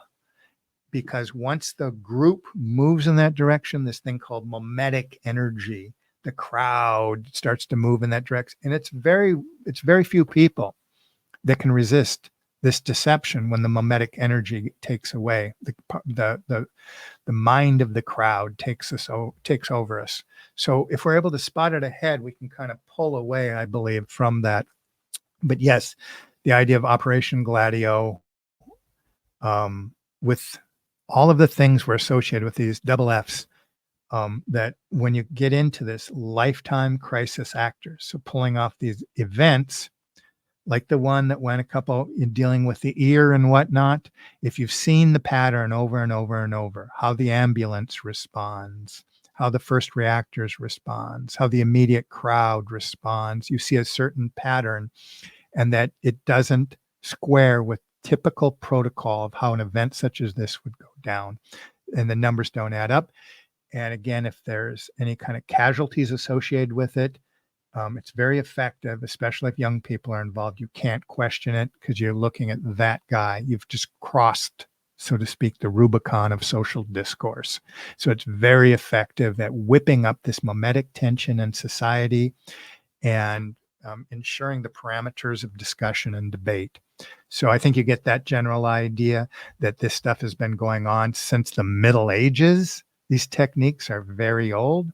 because once the group moves in that direction, this thing called mimetic energy, the crowd starts to move in that direction. And it's very few people that can resist this deception when the mimetic energy takes away. The mind of the crowd takes over us. So if we're able to spot it ahead, we can kind of pull away, I believe, from that. But yes, the idea of Operation Gladio, with all of the things were associated with these double F's, that when you get into this lifetime crisis actors, so pulling off these events like the one that went in dealing with the ear and whatnot, if you've seen the pattern over and over and over, how the ambulance responds, how the first reactors responds, how the immediate crowd responds, you see a certain pattern, and that it doesn't square with typical protocol of how an event such as this would go down, and the numbers don't add up. And again, if there's any kind of casualties associated with it, it's very effective, especially if young people are involved. You can't question it because you're looking at that guy. You've just crossed, so to speak, the Rubicon of social discourse. So it's very effective at whipping up this mimetic tension in society and ensuring the parameters of discussion and debate. So I think you get that general idea that this stuff has been going on since the Middle Ages. These techniques are very old.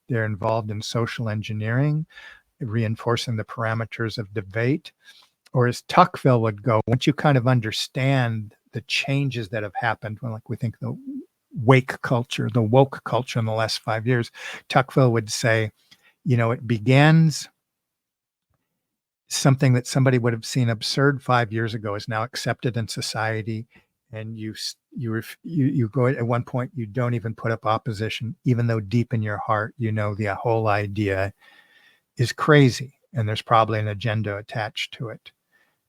They're involved in social engineering, reinforcing the parameters of debate. Or as Tuckville would go, once you kind of understand the changes that have happened, well, like we think the woke culture in the last 5 years, Tuckville would say, it begins something that somebody would have seen absurd 5 years ago is now accepted in society. And you go at one point, you don't even put up opposition, even though deep in your heart, the whole idea is crazy and there's probably an agenda attached to it.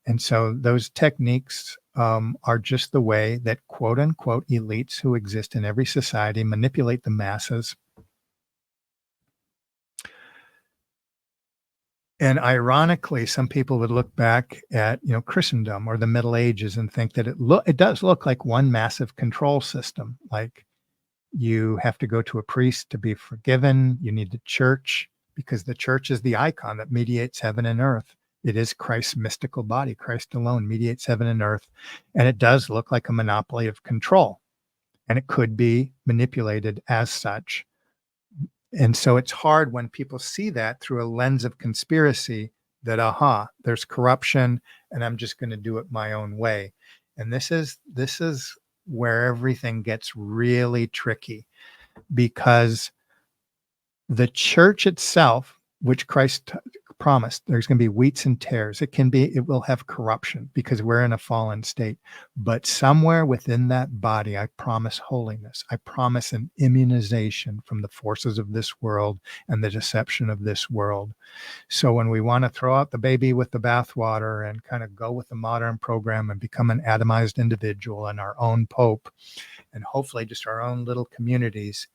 And so those techniques are just the way that quote unquote elites who exist in every society manipulate the masses. And ironically, some people would look back at, Christendom or the Middle Ages and think that it does look like one massive control system. Like you have to go to a priest to be forgiven. You need the church because the church is the icon that mediates heaven and earth. It is Christ's mystical body. Christ alone mediates heaven and earth. And it does look like a monopoly of control. And it could be manipulated as such. And so it's hard when people see that through a lens of conspiracy that, there's corruption and I'm just going to do it my own way. And this is where everything gets really tricky, because the church itself, which Christ promised, there's going to be wheats and tares. It will have corruption because we're in a fallen state. But somewhere within that body, I promise holiness. I promise an immunization from the forces of this world and the deception of this world. So when we want to throw out the baby with the bathwater and kind of go with the modern program and become an atomized individual and our own pope, and hopefully just our own little communities,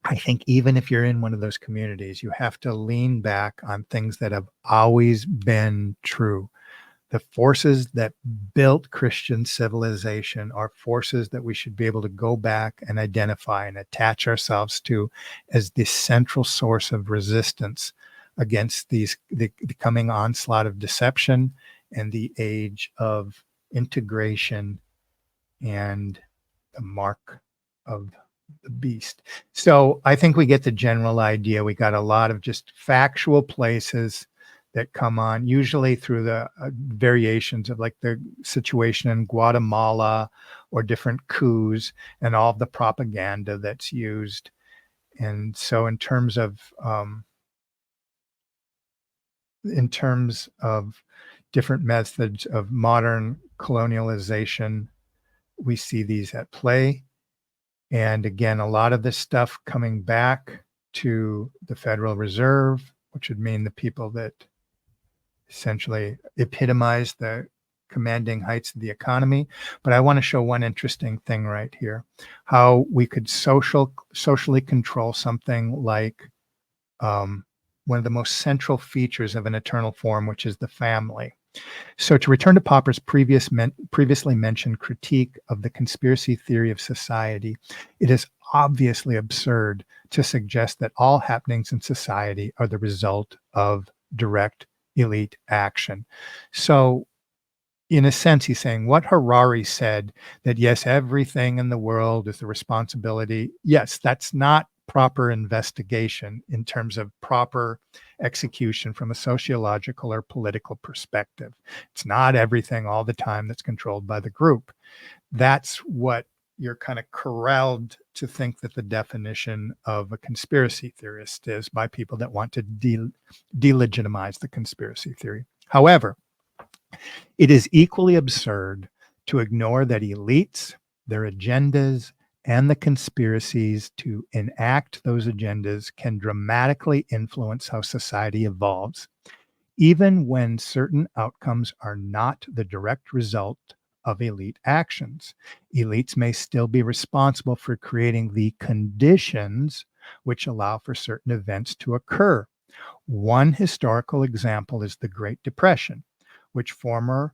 I think even if you're in one of those communities, you have to lean back on things that have always been true. The forces that built Christian civilization are forces that we should be able to go back and identify and attach ourselves to as the central source of resistance against the coming onslaught of deception and the age of integration and the mark of the beast. So I think we get the general idea. We got a lot of just factual places that come on, usually through the variations of like the situation in Guatemala or different coups and all of the propaganda that's used. And so in terms of different methods of modern colonialization, we see these at play. And again, a lot of this stuff coming back to the Federal Reserve, which would mean the people that essentially epitomize the commanding heights of the economy. But I want to show one interesting thing right here, how we could socially control something like one of the most central features of an eternal form, which is the family. So to return to Popper's previously mentioned critique of the conspiracy theory of society, it is obviously absurd to suggest that all happenings in society are the result of direct elite action. So in a sense, he's saying what Harari said, that yes, everything in the world is the responsibility. Yes, that's not proper investigation in terms of proper execution from a sociological or political perspective. It's not everything all the time that's controlled by the group. That's what you're kind of corralled to think that the definition of a conspiracy theorist is by people that want to delegitimize the conspiracy theory. However, it is equally absurd to ignore that elites, their agendas, and the conspiracies to enact those agendas can dramatically influence how society evolves, even when certain outcomes are not the direct result of elite actions. Elites may still be responsible for creating the conditions which allow for certain events to occur. One historical example is the Great Depression, which former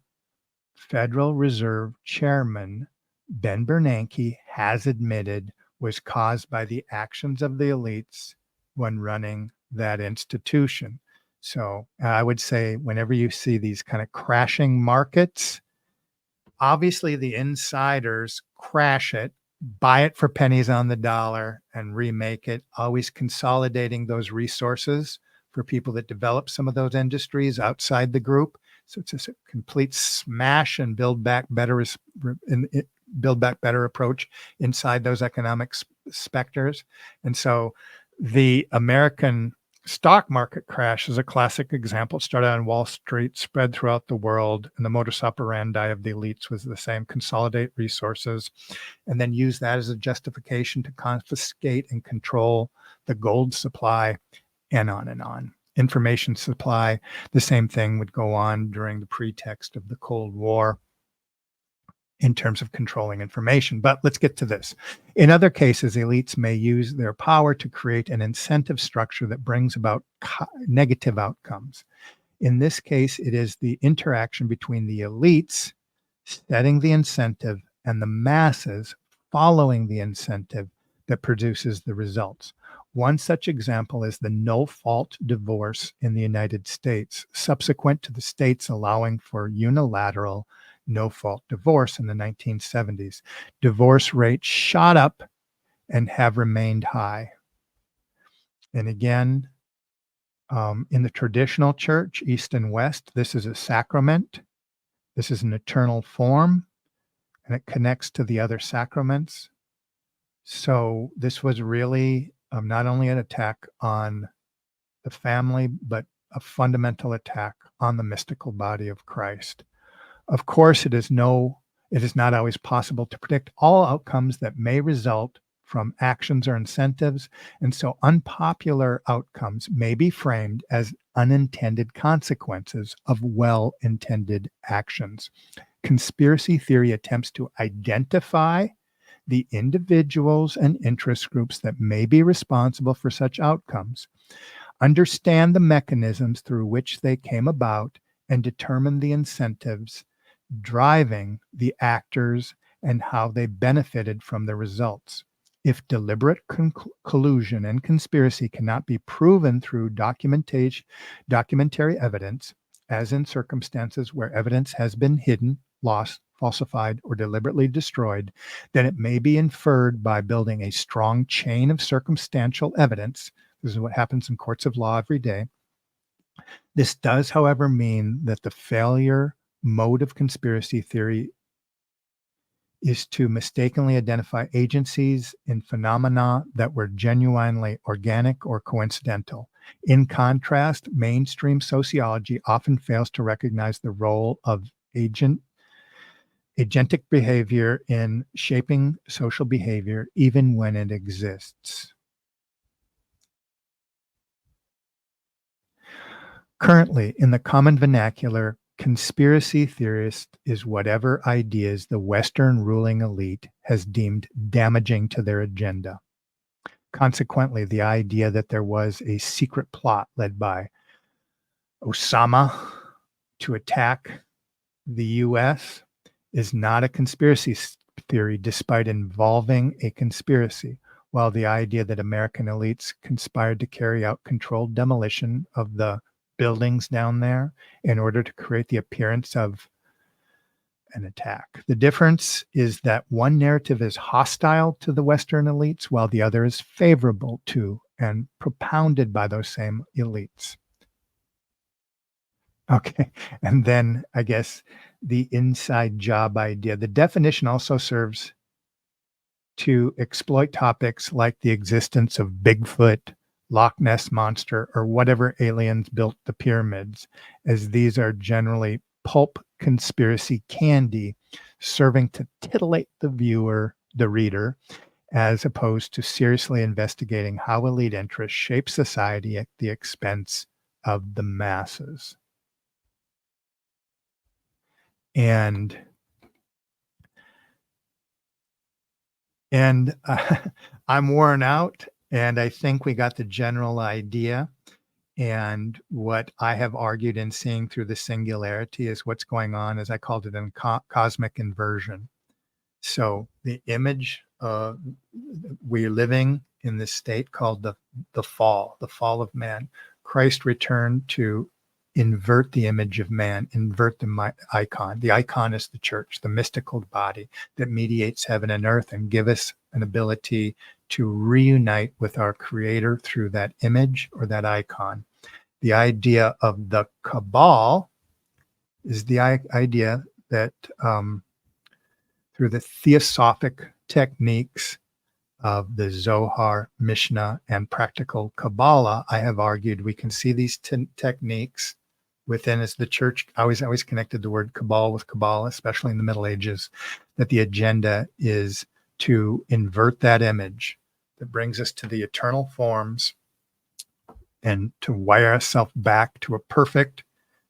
Federal Reserve Chairman Ben Bernanke has admitted was caused by the actions of the elites when running that institution. So I would say whenever you see these kind of crashing markets, obviously the insiders crash it, buy it for pennies on the dollar and remake it, always consolidating those resources for people that develop some of those industries outside the group. So it's just a complete smash and build back better approach inside those economic specters. And so the American stock market crash is a classic example. It started on Wall Street, spread throughout the world, and the modus operandi of the elites was the same: consolidate resources and then use that as a justification to confiscate and control the gold supply, and on and on. Information supply, the same thing would go on during the pretext of the Cold War in terms of controlling information. But let's get to this. In other cases, elites may use their power to create an incentive structure that brings about negative outcomes. In this case, it is the interaction between the elites setting the incentive and the masses following the incentive that produces the results. One such example is the no-fault divorce in the United States, subsequent to the states allowing for unilateral no-fault divorce in the 1970s. Divorce rates shot up and have remained high. And again, in the traditional church, East and West, this is a sacrament. This is an eternal form, and it connects to the other sacraments. So this was really not only an attack on the family, but a fundamental attack on the mystical body of Christ. Of course, it is not always possible to predict all outcomes that may result from actions or incentives, and so unpopular outcomes may be framed as unintended consequences of well-intended actions. Conspiracy theory attempts to identify the individuals and interest groups that may be responsible for such outcomes, understand the mechanisms through which they came about, and determine the incentives driving the actors and how they benefited from the results. If deliberate collusion and conspiracy cannot be proven through documentary evidence, as in circumstances where evidence has been hidden, lost, falsified, or deliberately destroyed, then it may be inferred by building a strong chain of circumstantial evidence. This is what happens in courts of law every day. This does, however, mean that the failure mode of conspiracy theory is to mistakenly identify agencies in phenomena that were genuinely organic or coincidental. In contrast, mainstream sociology often fails to recognize the role of agentic behavior in shaping social behavior, even when it exists. Currently, in the common vernacular, conspiracy theorist is whatever ideas the Western ruling elite has deemed damaging to their agenda. Consequently, the idea that there was a secret plot led by Osama to attack the US is not a conspiracy theory, despite involving a conspiracy, while the idea that American elites conspired to carry out controlled demolition of the buildings down there in order to create the appearance of an attack. The difference is that one narrative is hostile to the Western elites, while the other is favorable to and propounded by those same elites. Okay. And then I guess the inside job idea. The definition also serves to exploit topics like the existence of Bigfoot, Loch Ness Monster, or whatever aliens built the pyramids, as these are generally pulp conspiracy candy serving to titillate the viewer, the reader, as opposed to seriously investigating how elite interests shape society at the expense of the masses. And I'm worn out, and I think we got the general idea. And what I have argued in seeing through the singularity is what's going on, as I called it, in cosmic inversion. So the image, we're living in this state called the fall of man. Christ returned to invert the image of man, invert the icon. The icon is the church, the mystical body that mediates heaven and earth, and give us an ability to reunite with our creator through that image or that icon. The idea of the cabal is the idea that through the theosophic techniques of the Zohar, Mishnah, and practical Kabbalah, I have argued we can see these techniques within, as the church always connected the word cabal with Kabbalah, especially in the Middle Ages, that the agenda is to invert that image that brings us to the eternal forms and to wire ourselves back to a perfect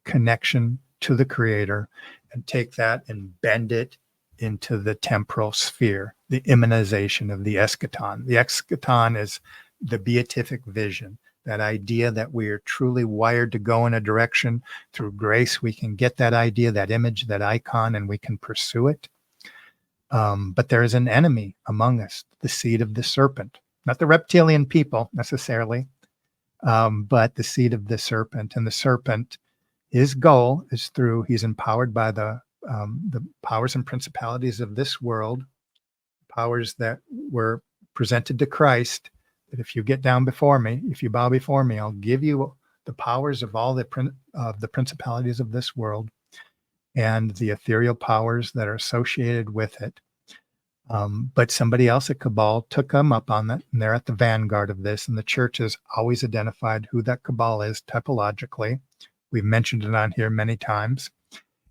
connection to the Creator, and take that and bend it into the temporal sphere, the immanization of the eschaton. The eschaton is the beatific vision, that idea that we are truly wired to go in a direction. Through grace, we can get that idea, that image, that icon, and we can pursue it. But there is an enemy among us, the seed of the serpent, not the reptilian people necessarily, but the seed of the serpent. And the serpent, his goal is through, he's empowered by the powers and principalities of this world, powers that were presented to Christ, that if you get down before me, if you bow before me, I'll give you the powers of all the principalities of this world and the ethereal powers that are associated with it. But somebody else at Cabal took them up on that, and they're at the vanguard of this. And the church has always identified who that Cabal is typologically. We've mentioned it on here many times.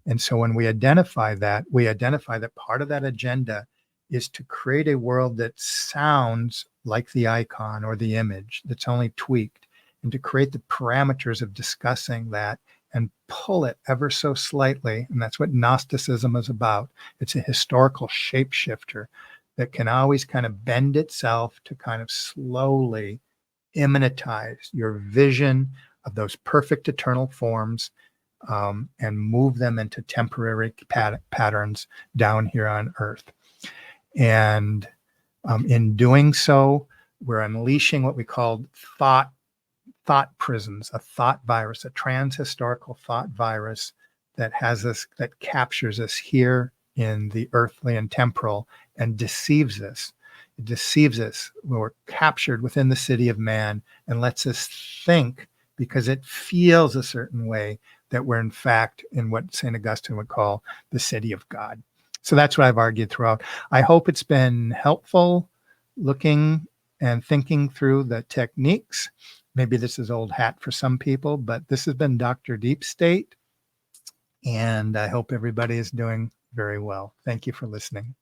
And so when we identify that part of that agenda is to create a world that sounds like the icon or the image, that's only tweaked, and to create the parameters of discussing that and pull it ever so slightly. And that's what Gnosticism is about. It's a historical shapeshifter that can always kind of bend itself to kind of slowly immanentize your vision of those perfect eternal forms, and move them into temporary patterns down here on earth. And in doing so, we're unleashing what we call thought prisons, a thought virus, a trans-historical thought virus that has us, that captures us here in the earthly and temporal and deceives us. It deceives us when we're captured within the city of man and lets us think, because it feels a certain way, that we're in fact in what St. Augustine would call the city of God. So that's what I've argued throughout. I hope it's been helpful looking and thinking through the techniques. Maybe this is old hat for some people, but this has been Dr. Deep State, and I hope everybody is doing very well. Thank you for listening.